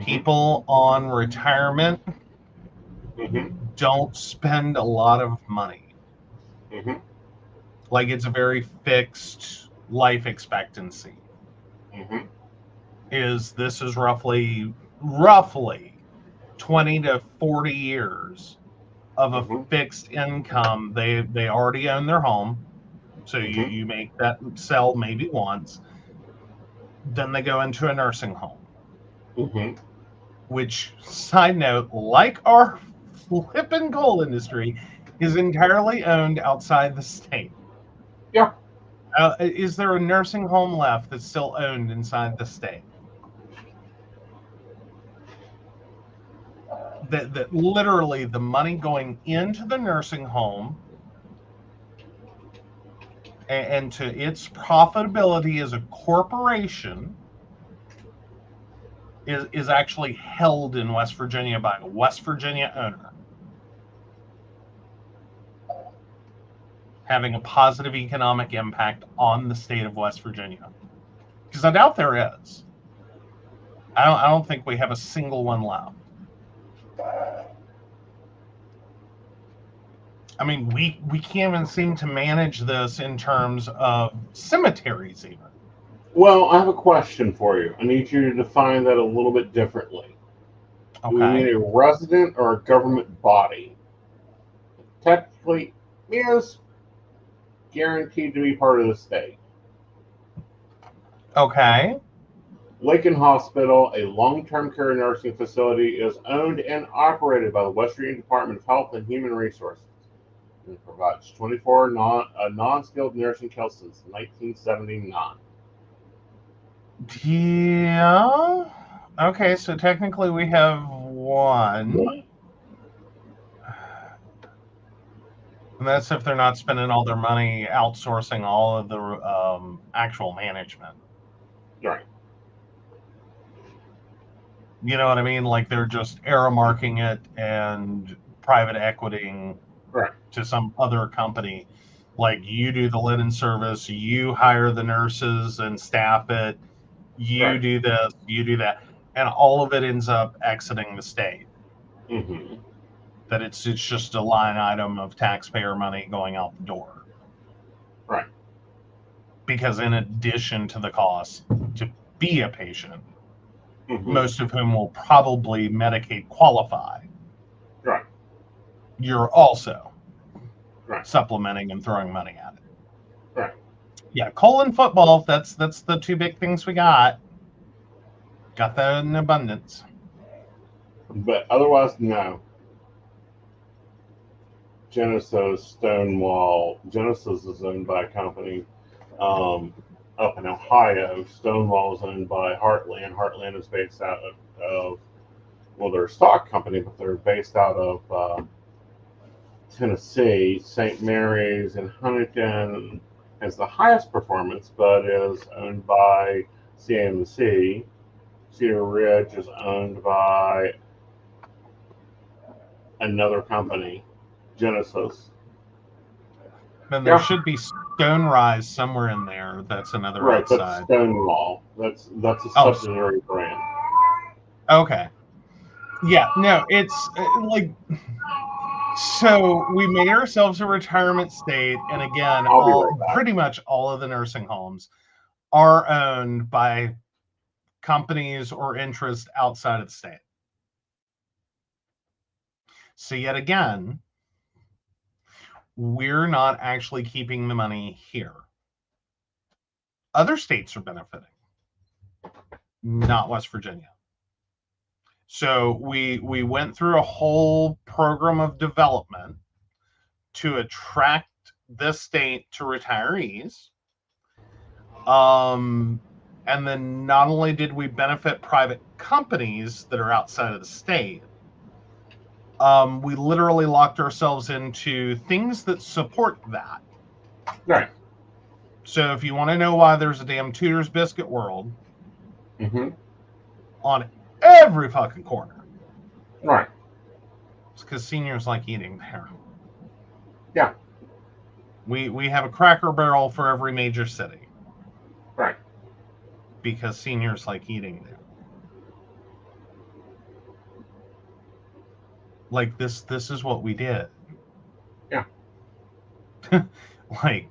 People on retirement don't spend a lot of money. Like it's a very fixed life expectancy. This is roughly 20 to 40 years of a fixed income. They already own their home, so you make that sell maybe once. Then they go into a nursing home, which, side note, like our flippin' coal industry, is entirely owned outside the state. Yeah. Is there a nursing home left that's still owned inside the state? That literally the money going into the nursing home and to its profitability as a corporation is actually held in West Virginia by a West Virginia owner, having a positive economic impact on the state of West Virginia. Because I doubt there is. I don't think we have a single one left. I mean, we can't even seem to manage this in terms of cemeteries even. Well, I have a question for you. I need you to define that a little bit differently. Do we mean a resident or a government body? Technically, is guaranteed to be part of the state. Okay. Lincoln Hospital, a long-term care nursing facility, is owned and operated by the West Virginia Department of Health and Human Resources. It provides 24 non-skilled nursing care since 1979. Yeah. Okay, so technically we have one. And that's if they're not spending all their money outsourcing all of the actual management. Right. You know what I mean? Like they're just arrow marking it and private equitying to some other company Like, you do the linen service, you hire the nurses and staff it, you Right. do this, you do that, and all of it ends up exiting the state. Mm-hmm. That it's just a line item of taxpayer money going out the door. Right. Because in addition to the cost to be a patient, Mm-hmm. most of whom will probably Medicaid qualify, Right. you're also Right. supplementing and throwing money at it. Right. Yeah, colon football, that's the two big things we got. Got that in abundance. But otherwise, no. Genesis, Stonewall. Genesis is owned by a company up in Ohio. Stonewall is owned by Heartland. Heartland is based out of well, they're a stock company, but they're based out of Tennessee. St. Mary's in Huntington has the highest performance, but is owned by CMC. Cedar Ridge is owned by another company, Genesis. Then there should be Stonerise somewhere in there. That's another Right, that's outside. Stonewall. That's a subsidiary brand. Okay. Yeah, no, it's like, so we made ourselves a retirement state, and again, I'll be right back. pretty much all of the nursing homes are owned by companies or interests outside of the state. So yet again, we're not actually keeping the money here. Other states are benefiting, not West Virginia. So we went through a whole program of development to attract this state to retirees. And then not only did we benefit private companies that are outside of the state, we literally locked ourselves into things that support that. Right. So if you want to know why there's a damn Tudor's Biscuit World on every fucking corner, right, it's because seniors like eating there. Yeah. We have a Cracker Barrel for every major city. Right. Because seniors like eating there. Like, this is what we did. Yeah. Like,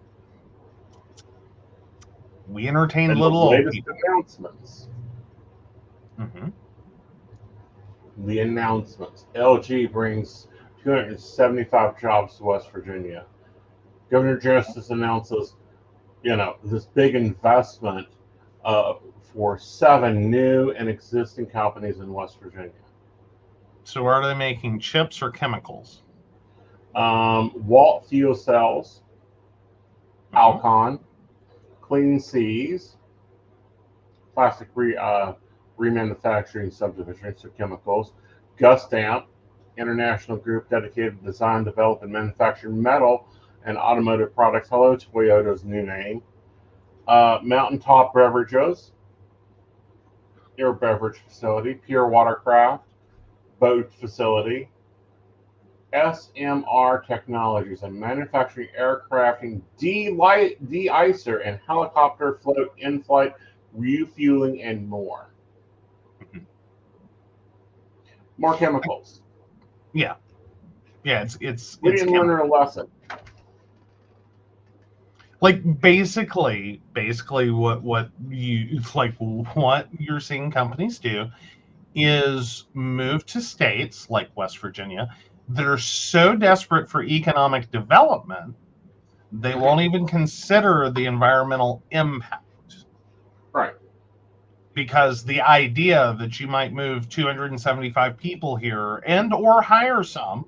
we entertained and little the old latest people. announcements. Mm-hmm. The announcements. LG brings 275 jobs to West Virginia. Governor Justice announces, this big investment for 7 new and existing companies in West Virginia. So are they making chips or chemicals? Walt Fuel Cells, Alcon, Clean Seas, plastic remanufacturing subdivisions or chemicals, Gustamp, international group dedicated to design, develop, and manufacture metal and automotive products. Hello, Toyota's new name. Mountaintop Beverages, your beverage facility. Pure Watercraft, boat facility. SMR Technologies, a manufacturing aircraft de-icer and helicopter float in-flight refueling and more. More chemicals. Yeah, it's We didn't learn our lesson. Like, basically what you're seeing companies do is move to states like West Virginia that are so desperate for economic development they won't even consider the environmental impact. Right. Because the idea that you might move 275 people here and or hire some,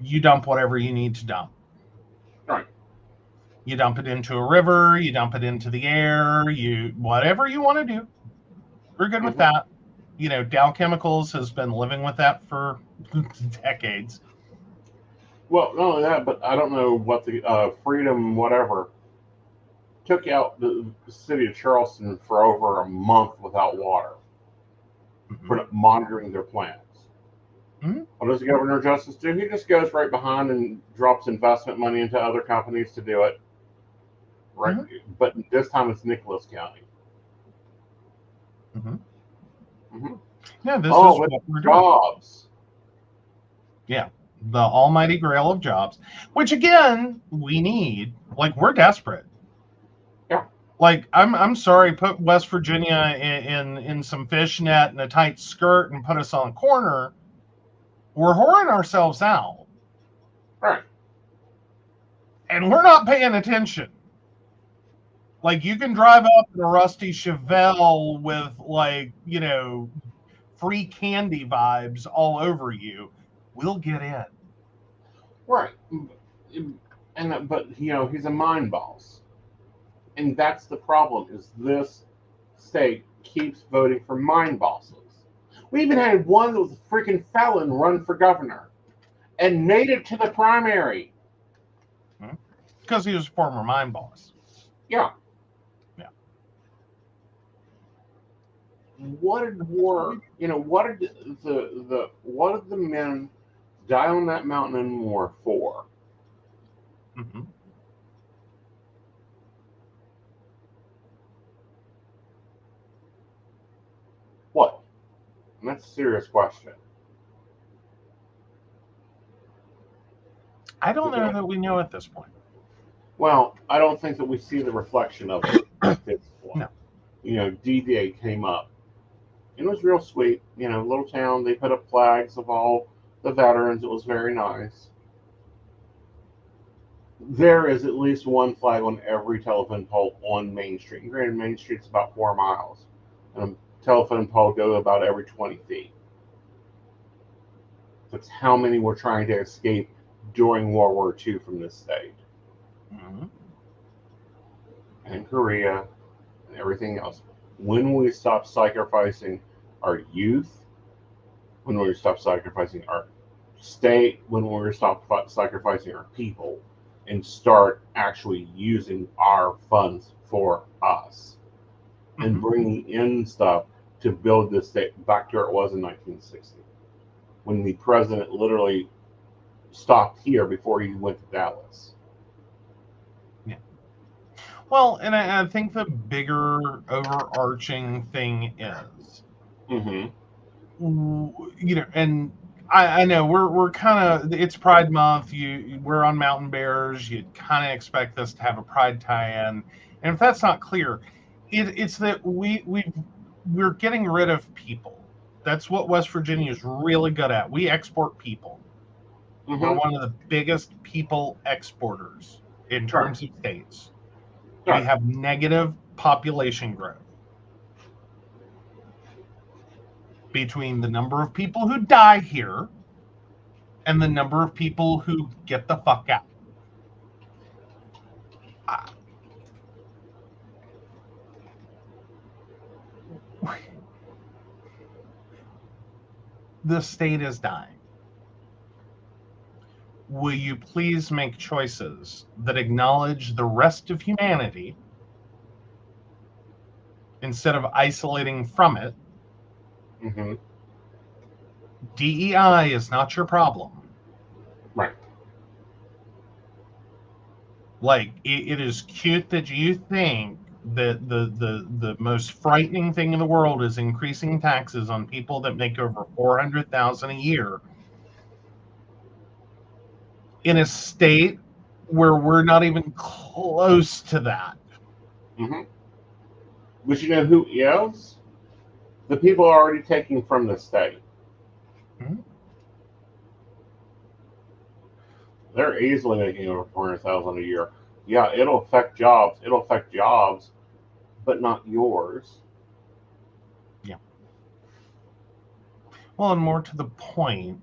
you dump whatever you need to dump. Right. You dump it into a river, you dump it into the air, whatever you want to do. We're good with that. Dow Chemicals has been living with that for decades. Well, not only that, but I don't know what the Freedom whatever took out the city of Charleston for over a month without water for monitoring their plants. Mhm. What does the governor justice do? He just goes right behind and drops investment money into other companies to do it. Right, but this time it's Nicholas County. Mm-hmm. Mm-hmm. Yeah, this is Oh, what we're doing. jobs. Yeah, the almighty grail of jobs, which again we need. Like, we're desperate. Yeah. Like, I'm sorry, put West Virginia in some fishnet and a tight skirt and put us on a corner. We're whoring ourselves out, Right. and we're not paying attention. Like, you can drive up in a rusty Chevelle with, like, free candy vibes all over you. We'll get in. Right. But he's a mind boss, and that's the problem. Is this state keeps voting for mind bosses? We even had one that was a freaking felon run for governor, and made it to the primary. Because he was a former mind boss. Yeah. Yeah. What did what did the men die on that mountain in war for? Mm-hmm. What? And that's a serious question. I don't know that we know at this point. Well, I don't think that we see the reflection of it at this point. No. D-Day came up. It was real sweet. Little town. They put up flags of all the veterans. It was very nice. There is at least one flag on every telephone pole on Main Street. And granted, Main Street's about 4 miles. And a telephone pole goes about every 20 feet. That's how many were trying to escape during World War II from this state. Mm-hmm. And Korea and everything else. When we stop sacrificing our youth, when we stop sacrificing our state, when we stop sacrificing our people, and start actually using our funds for us, and bringing in stuff to build this state back to where it was in 1960, when the president literally stopped here before he went to Dallas. Yeah. Well, and I think the bigger overarching thing is, and I know we're kind of, it's Pride Month. We're on Mountain Bears. You'd kind of expect us to have a Pride tie-in, and if that's not clear, it's that we're getting rid of people. That's what West Virginia is really good at. We export people. We're one of the biggest people exporters in terms of states. We have negative population growth between the number of people who die here and the number of people who get the fuck out. The state is dying. Will you please make choices that acknowledge the rest of humanity instead of isolating from it? DEI is not your problem. Right. Like, it is cute that you think that the most frightening thing in the world is increasing taxes on people that make over $400,000 a year in a state where we're not even close to that. But you know who is? The people are already taking from the state. They're easily making over 400,000 a year. Yeah, it'll affect jobs. It'll affect jobs, but not yours. Yeah. Well, and more to the point,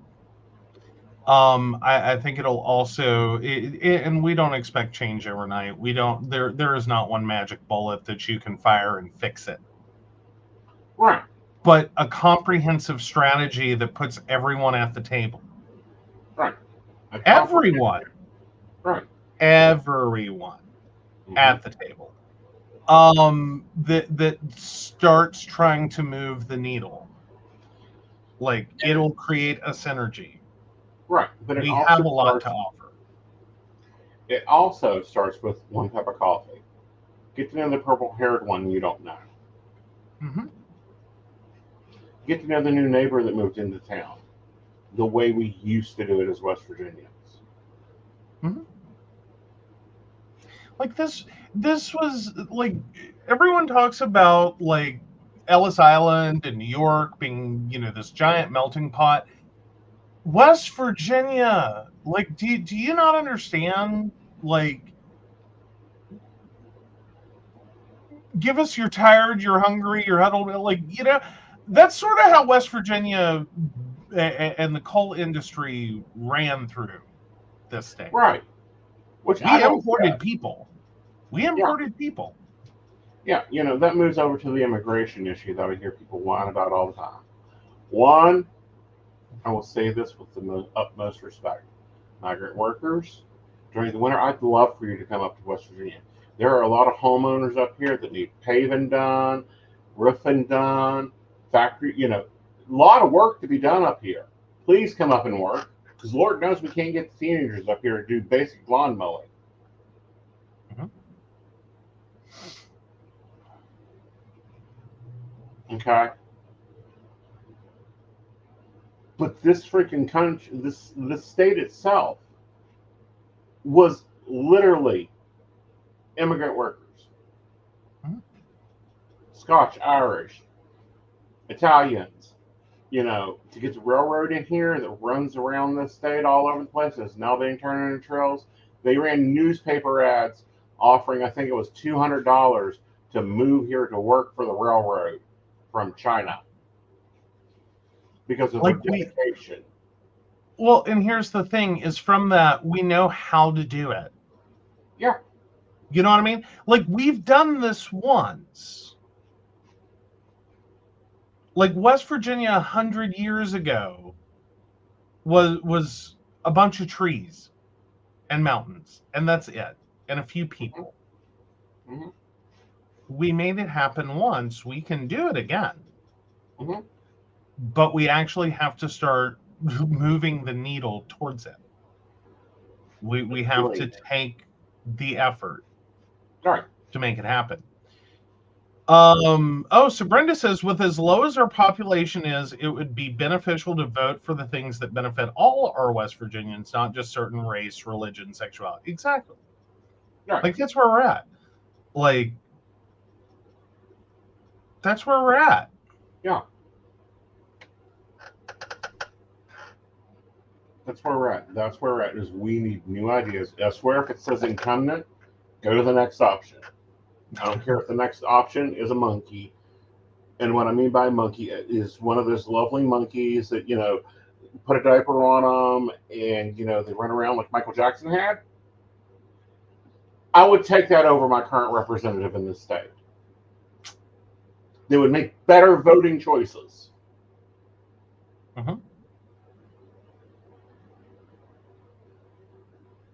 I think it'll also, and we don't expect change overnight. We don't. There is not one magic bullet that you can fire and fix it. Right. But a comprehensive strategy that puts everyone at the table. Right. Everyone. Right. Everyone at the table. That starts trying to move the needle. Like, it'll create a synergy. Right, but We have a lot to offer. It also starts with one cup of coffee. Get to know the purple-haired one you don't know. Mm-hmm. Get to know the new neighbor that moved into town. The way we used to do it as West Virginians. Mm-hmm. Like this was like, everyone talks about like Ellis Island and New York being, this giant melting pot. West Virginia, like, do you not understand? Like, give us you're tired, you're hungry, you're huddled. Like, that's sort of how West Virginia and the coal industry ran through this state. Right. Which we imported people. We imported people. Yeah, that moves over to the immigration issue that I hear people whine about all the time. One, I will say this with the utmost respect. Migrant workers, during the winter, I'd love for you to come up to West Virginia. There are a lot of homeowners up here that need paving done, roofing done, factory, a lot of work to be done up here. Please come up and work, because Lord knows we can't get the teenagers up here to do basic lawn mowing. Mm-hmm. Okay? But this freaking country, this state itself, was literally immigrant workers. Mm-hmm. Scotch, Irish, Italians, to get the railroad in here that runs around this state all over the place, is now being turned into trails. They ran newspaper ads offering, I think it was $200 to move here to work for the railroad from China because of their dedication. Well, and here's the thing, is from that, we know how to do it. Yeah. You know what I mean? Like, we've done this once. Like, West Virginia 100 years ago was a bunch of trees and mountains, and that's it, and a few people. Mm-hmm. We made it happen once. We can do it again. Mm-hmm. But we actually have to start moving the needle towards it. We have to take the effort to make it happen. So Brenda says, with as low as our population is, it would be beneficial to vote for the things that benefit all our West Virginians, not just certain race, religion, sexuality. Exactly. Right. Like, that's where we're at. Like, that's where we're at. Yeah. That's where we're at. That's where we're at, is we need new ideas. I swear, if it says incumbent, go to the next option. I don't care if the next option is a monkey. And what I mean by monkey is one of those lovely monkeys that, put a diaper on them and, they run around like Michael Jackson had. I would take that over my current representative in this state. They would make better voting choices. Mm-hmm.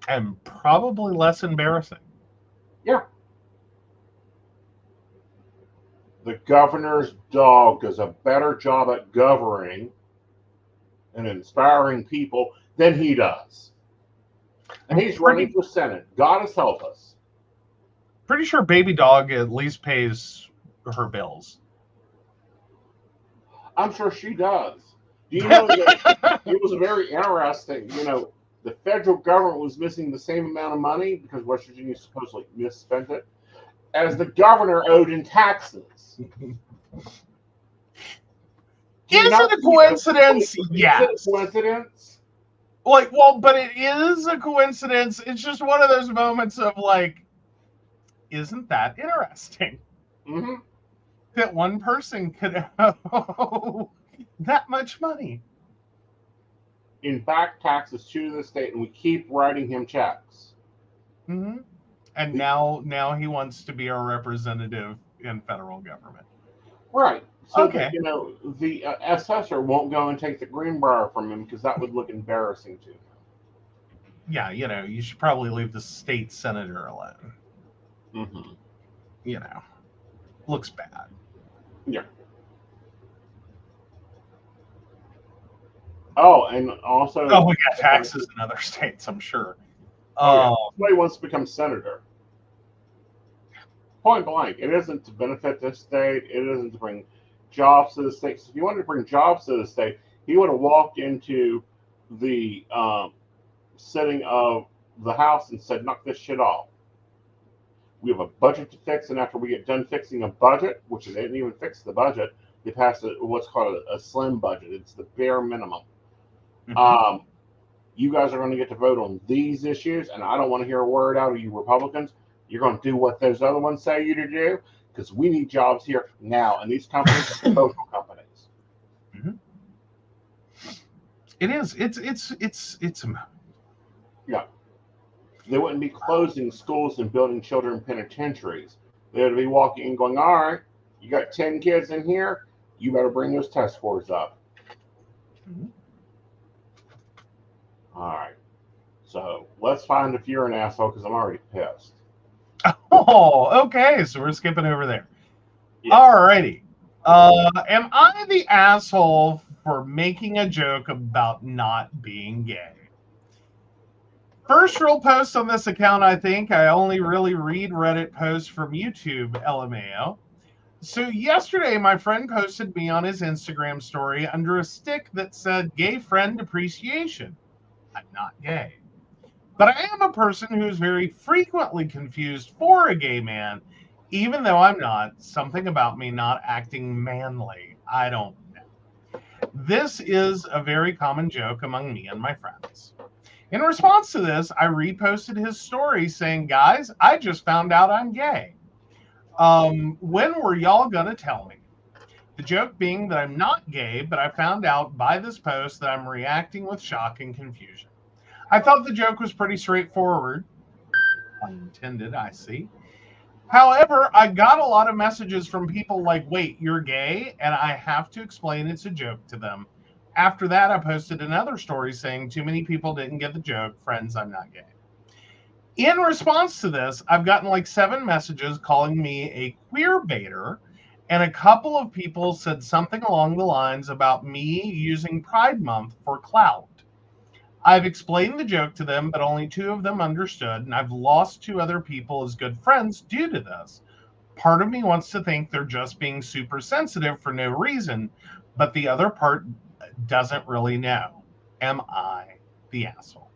And probably less embarrassing. Yeah. The governor's dog does a better job at governing and inspiring people than he does. And he's running for Senate. God has helped us. Pretty sure Baby Dog at least pays her bills. I'm sure she does. Do you know that it was very interesting? The federal government was missing the same amount of money because West Virginia supposedly misspent it as the governor owed in taxes. Is it a coincidence? Yes. Is it a coincidence? But it is a coincidence. It's just one of those moments of like, isn't that interesting? Mm-hmm. That one person could owe that much money in back taxes to the state, and we keep writing him checks. Mm-hmm. And now he wants to be our representative in federal government. Right. So okay. That, the assessor won't go and take the Greenbrier from him because that would look embarrassing to him. Yeah, you should probably leave the state senator alone. Mm-hmm. Looks bad. Yeah. Oh, and also, Oh, we got taxes in other states, I'm sure. oh yeah, somebody wants to become senator. Point blank, it isn't to benefit the state. It isn't to bring jobs to the state. So if you wanted to bring jobs to the state, he would have walked into the sitting of the House and said, "Knock this shit off. We have a budget to fix, and after we get done fixing a budget, which they didn't even fix the budget, they passed what's called a slim budget. It's the bare minimum. Mhm. You guys are going to get to vote on these issues, and I don't want to hear a word out of you Republicans. You're going to do what those other ones say you to do, because we need jobs here now, and these companies are social companies." Mhm. It is. It's Yeah. They wouldn't be closing schools and building children penitentiaries. They would be walking and going, "All right, you got 10 kids in here, you better bring those test scores up." Mhm. All right. So let's find if you're an asshole, because I'm already pissed. Oh, okay. So we're skipping over there. Yeah. Alrighty. Am I the asshole for making a joke about not being gay? First real post on this account, I think. I only really read Reddit posts from YouTube, LMAO. So yesterday, my friend posted me on his Instagram story under a stick that said gay friend appreciation. I'm not gay. But I am a person who is very frequently confused for a gay man, even though I'm not. Something about me not acting manly. I don't know. This is a very common joke among me and my friends. In response to this, I reposted his story saying, "Guys, I just found out I'm gay. When were y'all gonna tell me?" The joke being that I'm not gay, but I found out by this post that I'm reacting with shock and confusion. I thought the joke was pretty straightforward. Unintended, I see. However, I got a lot of messages from people like, "Wait, you're gay?" And I have to explain it's a joke to them. After that, I posted another story saying too many people didn't get the joke. Friends, I'm not gay. In response to this, I've gotten like 7 messages calling me a queer baiter, and a couple of people said something along the lines about me using Pride Month for clout. I've explained the joke to them, but only 2 of them understood, and I've lost 2 other people as good friends due to this. Part of me wants to think they're just being super sensitive for no reason, but the other part doesn't really know. Am I the asshole?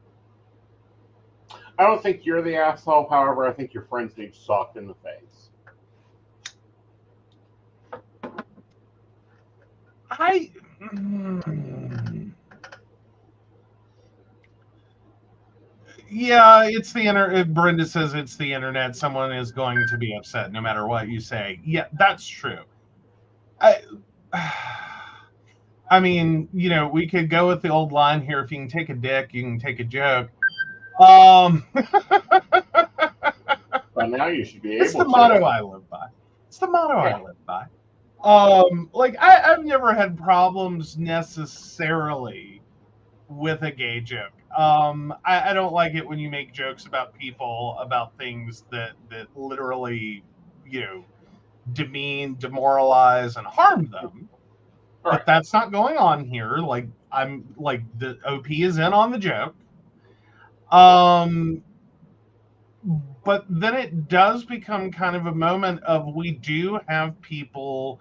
I don't think you're the asshole. However, I think your friends need socked in the face. I. Yeah, it's the internet. Brenda says it's the internet. Someone is going to be upset no matter what you say. Yeah, that's true. I, I mean, we could go with the old line here: if you can take a dick, you can take a joke. By now, you should be It's able the to. motto I live by. It's the motto I Yeah. live by. Like I've never had problems necessarily with a gay joke. I don't like it when you make jokes about people about things that literally, demean, demoralize, and harm them. All But right. that's not going on here. Like I'm like the OP is in on the joke. Um, but then it does become kind of a moment of we do have people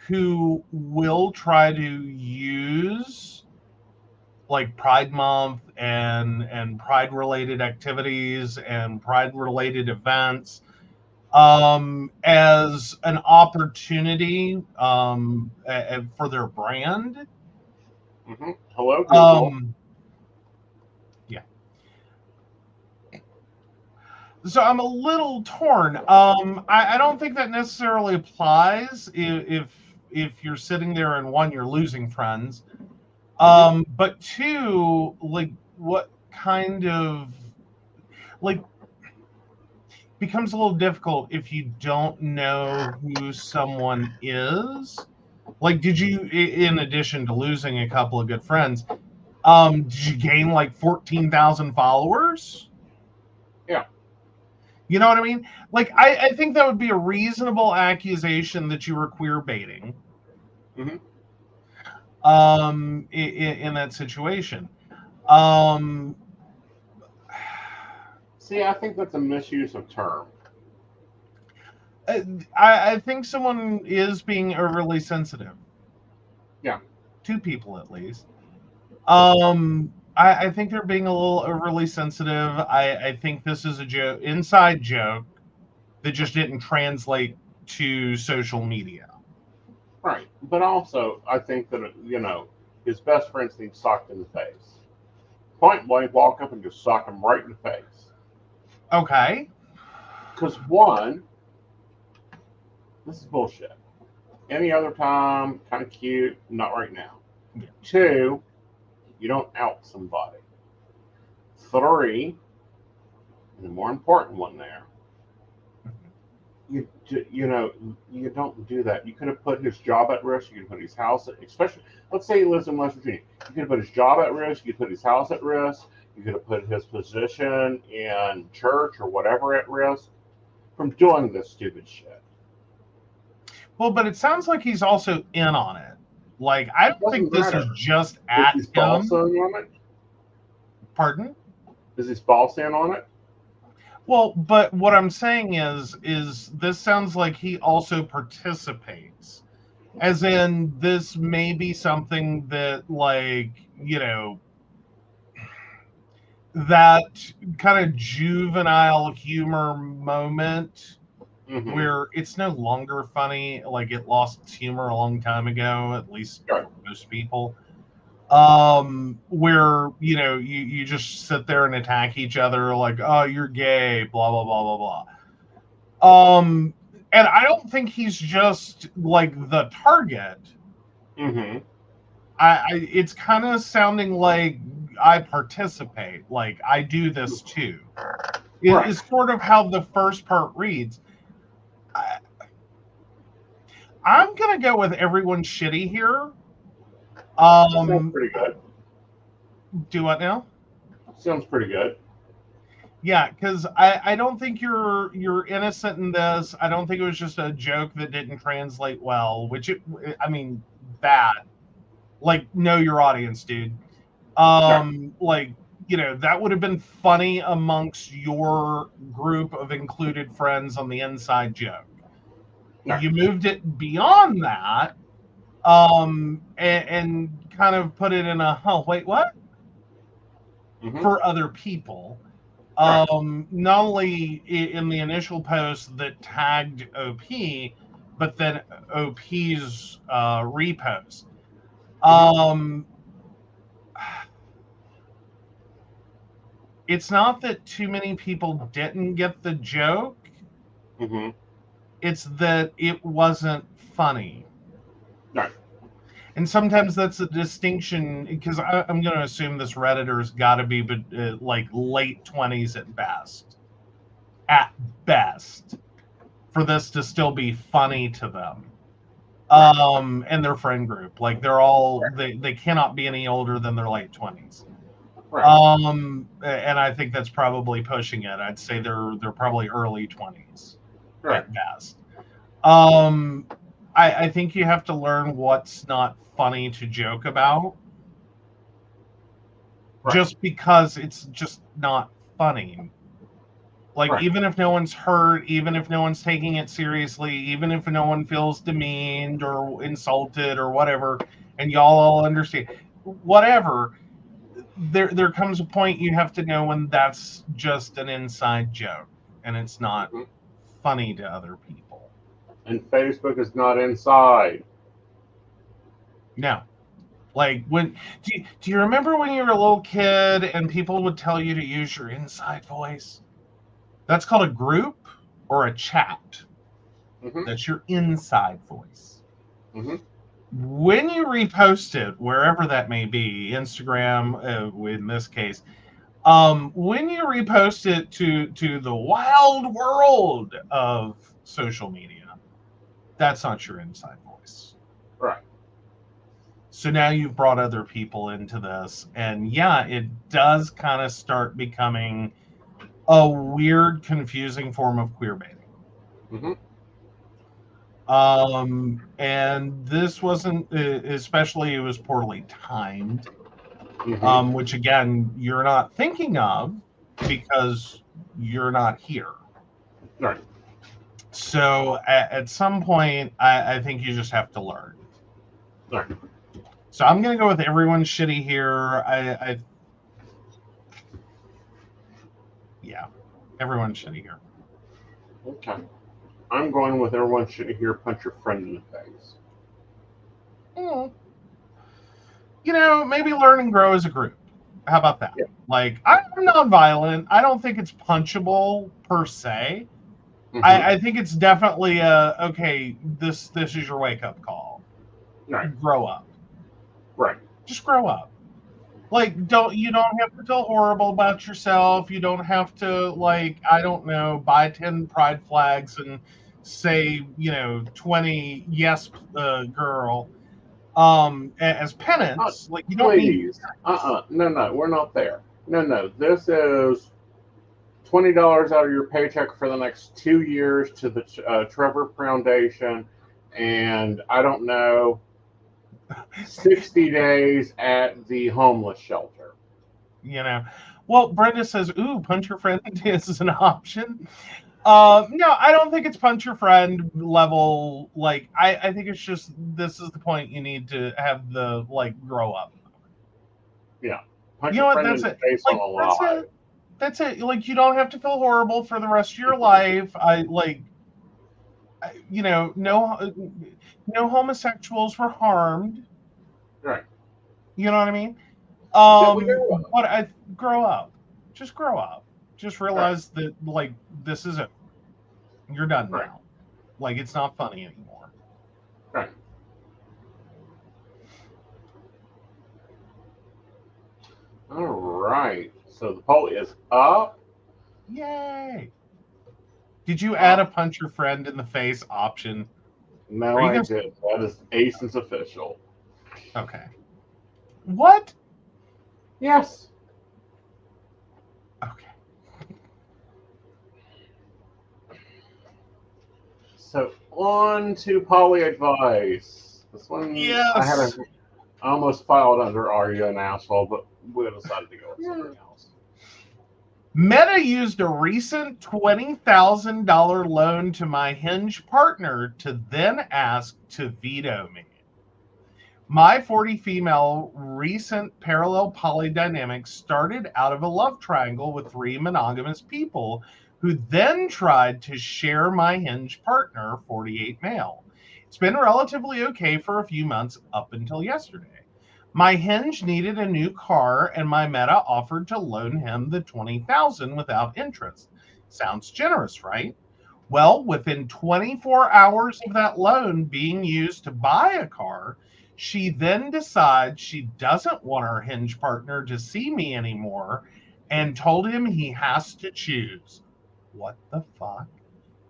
who will try to use like Pride Month and Pride related activities and Pride related events as an opportunity for their brand. Hello, Google. Um, yeah. So I'm a little torn. I don't think that necessarily applies if you're sitting there and one, you're losing friends. But 2, like what kind of like becomes a little difficult if you don't know who someone is. Like, did you, in addition to losing a couple of good friends, did you gain like 14,000 followers? Yeah. You know what I mean? Like, I think that would be a reasonable accusation that you were queer baiting. Mm-hmm. in that situation. Um, See, I think that's a misuse of term. I think someone is being overly sensitive. Yeah. Two people at least. I think they're being a little overly sensitive. I think this is a inside joke that just didn't translate to social media. Right. But also, I think that, his best friends need socked in the face. Point blank, walk up and just sock him right in the face. Okay. Because, one, this is bullshit. Any other time, kind of cute, not right now. Yeah. Two, you don't out somebody. Three, and the more important one there, you don't do that. You could have put his job at risk. You could have put his house, especially, let's say he lives in West Virginia. You could have put his job at risk. You could put his house at risk. You could have put his position in church or whatever at risk from doing this stupid shit. Well, but it sounds like he's also in on it. Like, I don't think this is just at his him. boss in on it? Pardon? Is his boss in on it? Well, but what I'm saying is this sounds like he also participates. As in, this may be something that, like, that kind of juvenile humor moment where it's no longer funny, like it lost its humor a long time ago, at least for most people. Where you just sit there and attack each other like, oh, you're gay, blah blah blah blah blah. And I don't think he's just like the target. It's kind of sounding like I participate, like I do this too. It is sort of how the first part reads. I'm gonna go with everyone's shitty here. Sounds pretty good. Do what now? Sounds pretty good. Yeah, because I don't think you're innocent in this. I don't think it was just a joke that didn't translate well, bad. Like, know your audience, dude. Like, that would have been funny amongst your group of included friends on the inside joke. You moved it beyond that, and kind of put it in a, wait, what? For other people. Not only in the initial post that tagged OP, but then OP's repost. It's not that too many people didn't get the joke. It's that it wasn't funny. Right. And sometimes that's a distinction, because I'm going to assume this Redditor's got to be like late 20s at best. At best. For this to still be funny to them. And their friend group. Like, they're all, they cannot be any older than their late 20s. And I think that's probably pushing it. I'd say they're probably early 20s at best. I think you have to learn what's not funny to joke about. Just because it's just not funny. Like, even if no one's hurt, even if no one's taking it seriously, even if no one feels demeaned or insulted or whatever, and y'all all understand, whatever, there comes a point you have to know when that's just an inside joke and it's not funny to other people. And Facebook is not inside. No. Like, when do you remember when you were a little kid and people would tell you to use your inside voice? That's called a group or a chat. That's your inside voice. When you repost it, wherever that may be, Instagram in this case, when you repost it to the wild world of social media, that's not your inside voice. Right. So now you've brought other people into this, and yeah, it does kind of start becoming a weird, confusing form of queer baiting. And this wasn't, especially it was poorly timed, which again, you're not thinking of because you're not here. Right. So at some point, I think you just have to learn. Right. So I'm going to go with everyone's shitty here. Yeah, everyone's shitty here. Okay. I'm going with everyone should hear punch your friend in the face. You know, maybe learn and grow as a group. How about that? Yeah. Like, I'm non-violent. I don't think it's punchable per se. I think it's definitely okay, this is your wake-up call. Right. Grow up. Right. Just grow up. Like, you don't have to feel horrible about yourself. You don't have to, like, I don't know, buy 10 pride flags and say, 20 yes, girl, as penance. Like, you don't need. Please. No, we're not there. No. This is $20 out of your paycheck for the next 2 years to the Trevor Foundation, and I don't know, 60 days at the homeless shelter. Well, Brenda says, ooh, punch your friend is an option. No, I don't think it's punch your friend level. Like, I think it's just, this is the point you need to have the, like, grow up. Yeah. Punch your friend in the face on a lie. That's it. Like, you don't have to feel horrible for the rest of your life. No homosexuals were harmed. Right. You know what I mean? But I grow up. Just grow up. Just realize that, like, this is it. You're done now. Like, it's not funny anymore. Right. All right. So the poll is up. Yay. Did you add a punch your friend in the face option? No, I did. That is Aeson's official. Okay. What? Yes. Okay. So on to poly advice. This one, yes. I almost filed under Are You an Asshole, but we decided to go with something else. Meta used a recent $20,000 loan to my Hinge partner to then ask to veto me. My 40 female recent parallel poly dynamic started out of a love triangle with 3 monogamous people who then tried to share my Hinge partner, 48 male. It's been relatively okay for a few months up until yesterday. My Hinge needed a new car, and my Meta offered to loan him the $20,000 without interest. Sounds generous, right? Well, within 24 hours of that loan being used to buy a car, she then decides she doesn't want her Hinge partner to see me anymore and told him he has to choose. What the fuck?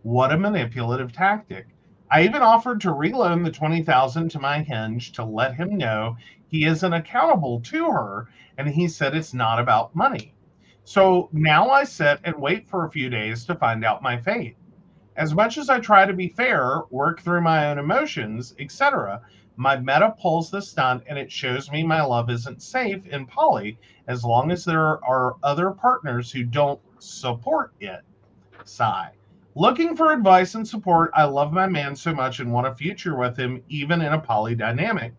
What a manipulative tactic. I even offered to reloan the $20,000 to my Hinge to let him know he isn't accountable to her, and he said it's not about money. So now I sit and wait for a few days to find out my fate. As much as I try to be fair, work through my own emotions, etc., my Meta pulls the stunt, and it shows me my love isn't safe in poly as long as there are other partners who don't support it. Sigh. Looking for advice and support. I love my man so much and want a future with him, even in a poly dynamic.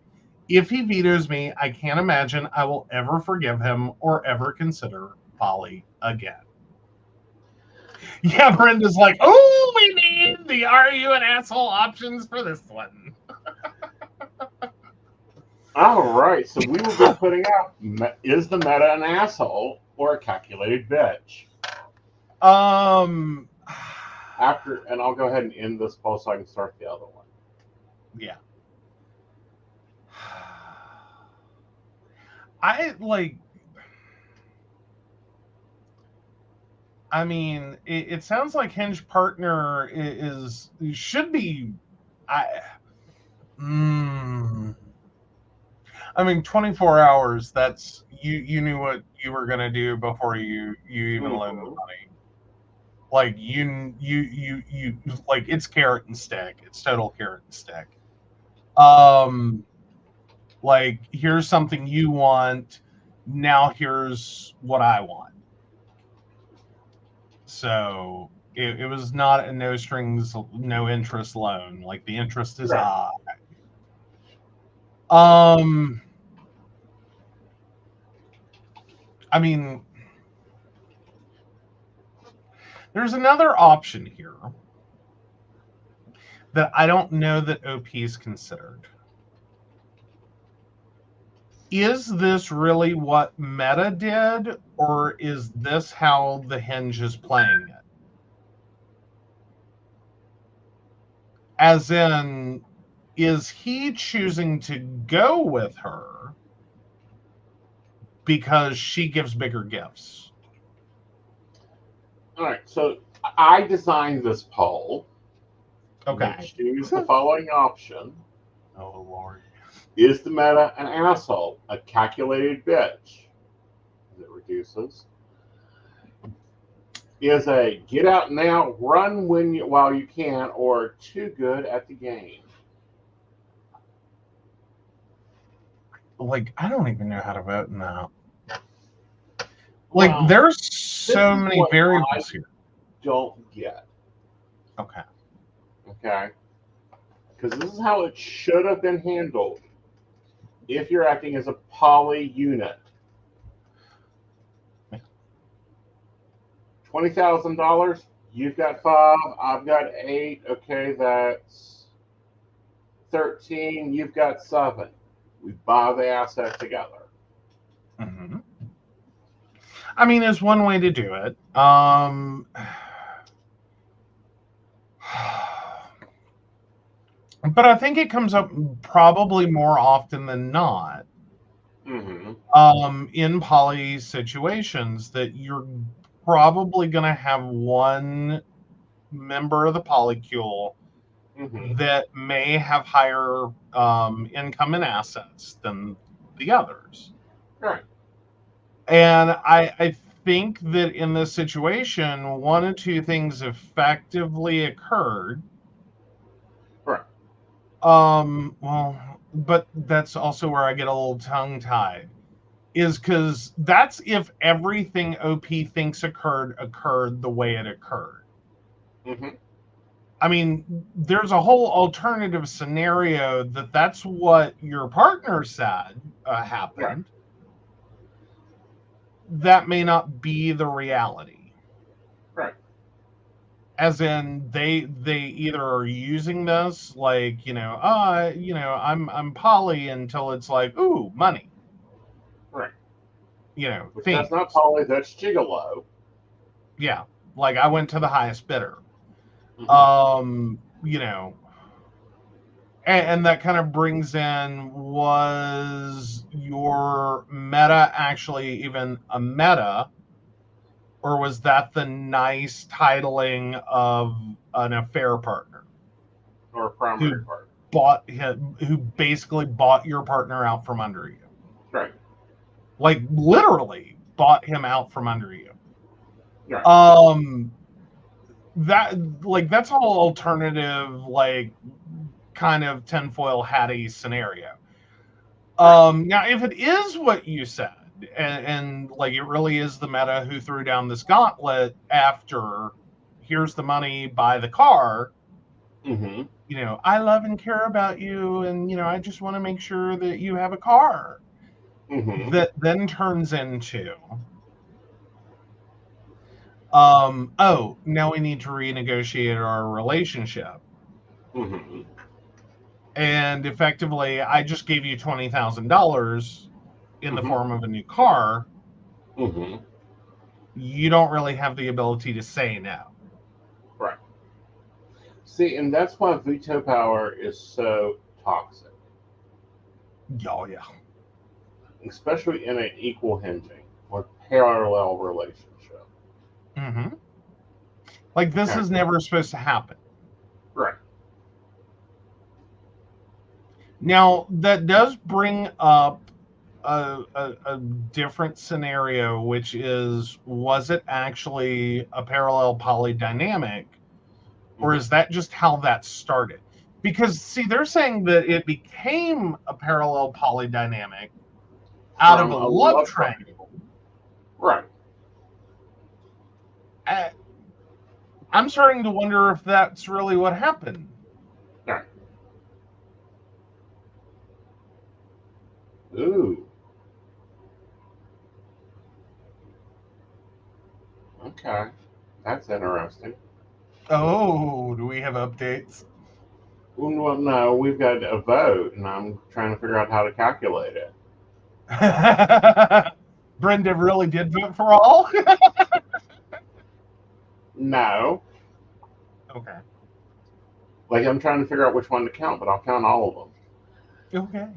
If he vetoes me, I can't imagine I will ever forgive him or ever consider poly again. Yeah, Brenda's like, oh, we need the Are You an Asshole options for this one. All right, so we will be putting out, is the Meta an asshole or a calculated bitch? After, and I'll go ahead and end this poll so I can start the other one. Yeah. It sounds like Hinge partner should be. 24 hours. That's you knew what you were gonna do before you even loaned the money. Like like it's carrot and stick. It's total carrot and stick. Like here's something you want. Now here's what I want. So it was not a no strings, no interest loan. Like the interest is high. I mean, there's another option here that I don't know that OP is considered. Is this really what Meta did, or is this how the Hinge is playing it? As in, is he choosing to go with her because she gives bigger gifts? All right, so I designed this poll. Okay. Choose the following option. Oh, Lord. Is the meta an asshole? A calculated bitch? It reduces. Is a get out now, run while you can, or too good at the game? Like, I don't even know how to vote now. Like, well, there's so many variables here. Don't get. Okay. Okay. Because this is how it should have been handled if you're acting as a poly unit. $20,000, you've got 5, I've got 8. Okay, that's 13. You've got 7. We buy the asset together. Mm-hmm. I mean, it's one way to do it. But I think it comes up probably more often than not. Mm-hmm. In poly situations that you're probably going to have one member of the polycule mm-hmm. that may have higher income and assets than the others. Right. And I think that in this situation, one or two things effectively occurred. Right. Well, but that's also where I get a little tongue-tied. Is because that's if everything OP thinks occurred the way it occurred. Mm-hmm. I mean, there's a whole alternative scenario that's what your partner said happened. Right. That may not be the reality. Right. As in, they either are using this like I'm poly until it's like ooh money. Right. Which that's not poly, that's gigolo. Yeah, like I went to the highest bidder. Mm-hmm. And that kind of brings in, was your meta actually even a meta, or was that the nice titling of an affair partner or a primary partner who basically bought your partner out from under you? Right. Like literally bought him out from under you. Right. That's all alternative, like kind of tinfoil hatty scenario. Now, if it is what you said, and like it really is the meta who threw down this gauntlet after, here's the money, buy the car. Mm-hmm. I love and care about you, and I just want to make sure that you have a car. Mm-hmm. That then turns into, oh, now we need to renegotiate our relationship. Mm-hmm. And effectively, I just gave you $20,000 in the form of a new car. Mm-hmm. You don't really have the ability to say no. Right. See, and that's why veto power is so toxic. Oh, yeah. Especially in an equal hinging or parallel relationship. Mm-hmm. Like, this is never supposed to happen. Right. Now, that does bring up a different scenario, which is, was it actually a parallel poly dynamic, or is that just how that started? Because see, they're saying that it became a parallel poly dynamic out of From a a love love triangle. Right. I'm starting to wonder if that's really what happened. Right. Ooh. Okay. That's interesting. Oh, do we have updates? Well, no, we've got a vote, and I'm trying to figure out how to calculate it. Brenda really did vote for all? No. Okay. Like, I'm trying to figure out which one to count, but I'll count all of them. Okay.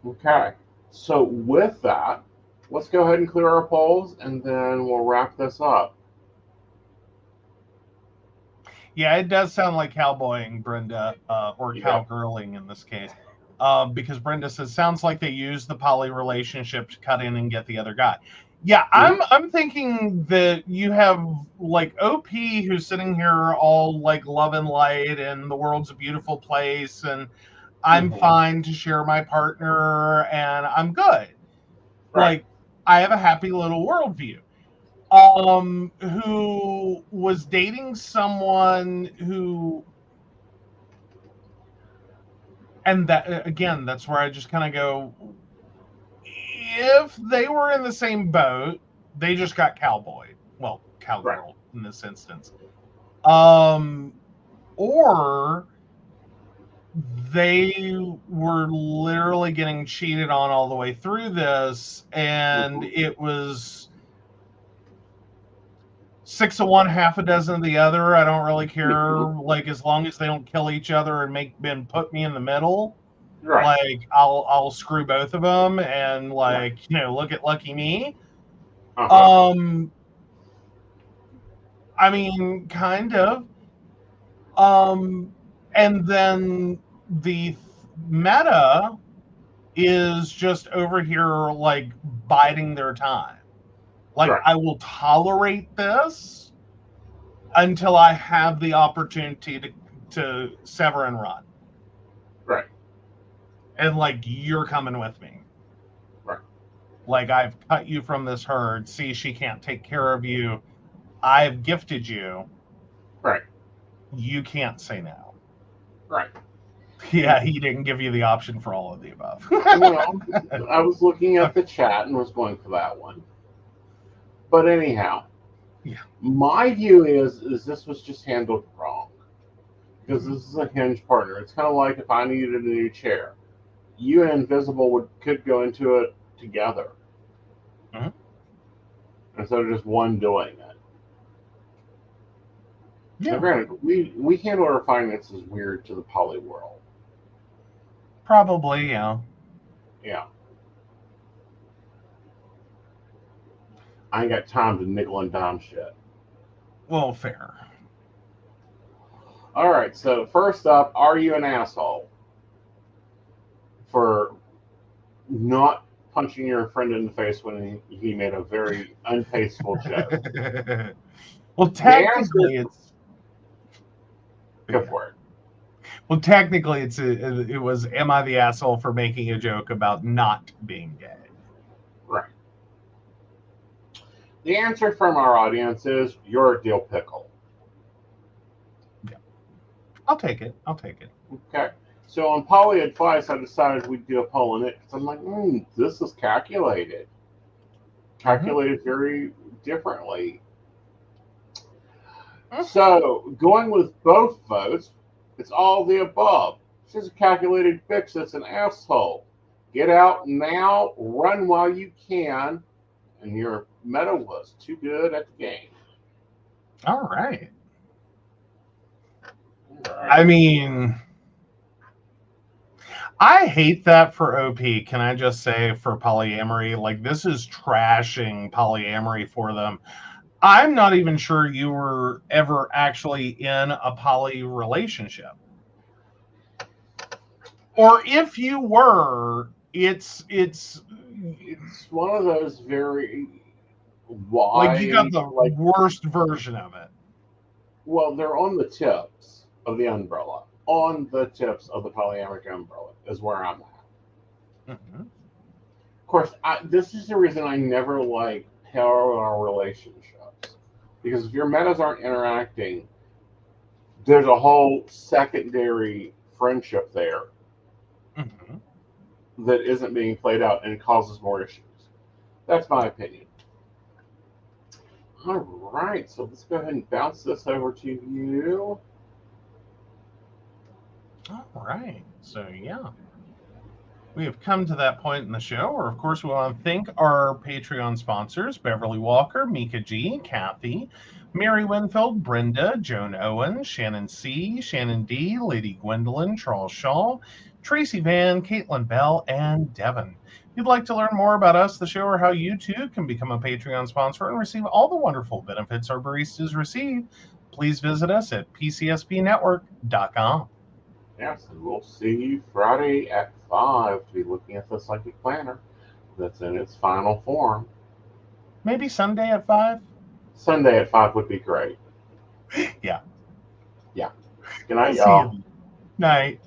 Okay. So, with that, let's go ahead and clear our polls, and then we'll wrap this up. Yeah, it does sound like cowboying, Brenda, or Yeah. cowgirling in this case. Because Brenda says, sounds like they use the poly relationship to cut in and get the other guy. Yeah, I'm thinking that you have like OP who's sitting here all like love and light and the world's a beautiful place and I'm fine to share my partner and I'm good. Right. Like I have a happy little worldview. Who was dating someone who, and that again, that's where I just kind of go, if they were in the same boat, they just got cowboyed. Well, Right. cowgirl in this instance. Or they were literally getting cheated on all the way through this, and it was 6 of one, half a dozen of the other. I don't really care. Like as long as they don't kill each other and put me in the middle, Right. like I'll screw both of them and like look at lucky me. I mean, kind of. And then the meta is just over here like biding their time. Like Right. I will tolerate this until I have the opportunity to sever and run. Right. And like you're coming with me. Right. Like I've cut you from this herd. See, she can't take care of you. I've gifted you. Right. You can't say no. Right. Yeah, he didn't give you the option for all of the above. Well, I was looking at the chat and was going for that one. But anyhow, yeah. My view is this was just handled wrong. Because this is a hinge partner. It's kind of like if I needed a new chair. You and Invisible could go into it together. Instead of just one doing it. Yeah. Now, granted, we handle our finances weird to the poly world. Probably, yeah. Yeah. I ain't got time to nickel and dime shit. Well, fair. All right, so first up, are you an asshole for not punching your friend in the face when he made a very untasteful joke? Well, technically, it's go for it. Well, technically, it was, am I the asshole for making a joke about not being gay? Right. The answer from our audience is you're a dill pickle. Yeah. I'll take it. Okay. So on poly advice, I decided we'd do a poll on it because I'm like, this is calculated. Calculated very differently. So going with both votes, it's all the above. She's a calculated bitch that's an asshole. Get out now, run while you can, and your meta was too good at the game. All right. I mean, I hate that for OP. Can I just say for polyamory? Like, this is trashing polyamory for them. I'm not even sure you were ever actually in a poly relationship. Or if you were, It's It's one of those very like you got wide, the like, worst version of it. well, they're on the tips of the umbrella. On the tips of the polyamorous umbrella is where I'm at. Mm-hmm. Of course, this is the reason I never like parallel relationships. Because if your metas aren't interacting, there's a whole secondary friendship there Mm-hmm. that isn't being played out and causes more issues. That's my opinion. All right, so let's go ahead and bounce this over to you. All right. So, yeah. We have come to that point in the show where, of course, we want to thank our Patreon sponsors, Beverly Walker, Mika G, Kathy, Mary Winfield, Brenda, Joan Owen, Shannon C, Shannon D, Lady Gwendolyn, Charles Shaw, Tracy Van, Caitlin Bell, and Devin. If you'd like to learn more about us, the show, or how you too can become a Patreon sponsor and receive all the wonderful benefits our baristas receive, please visit us at pcspnetwork.com. Yes, and we'll see you Friday at 5 to be looking at the psychic planner that's in its final form. Maybe Sunday at 5? Sunday at 5 would be great. Yeah. Yeah. Good night, We'll see y'all. you. Night.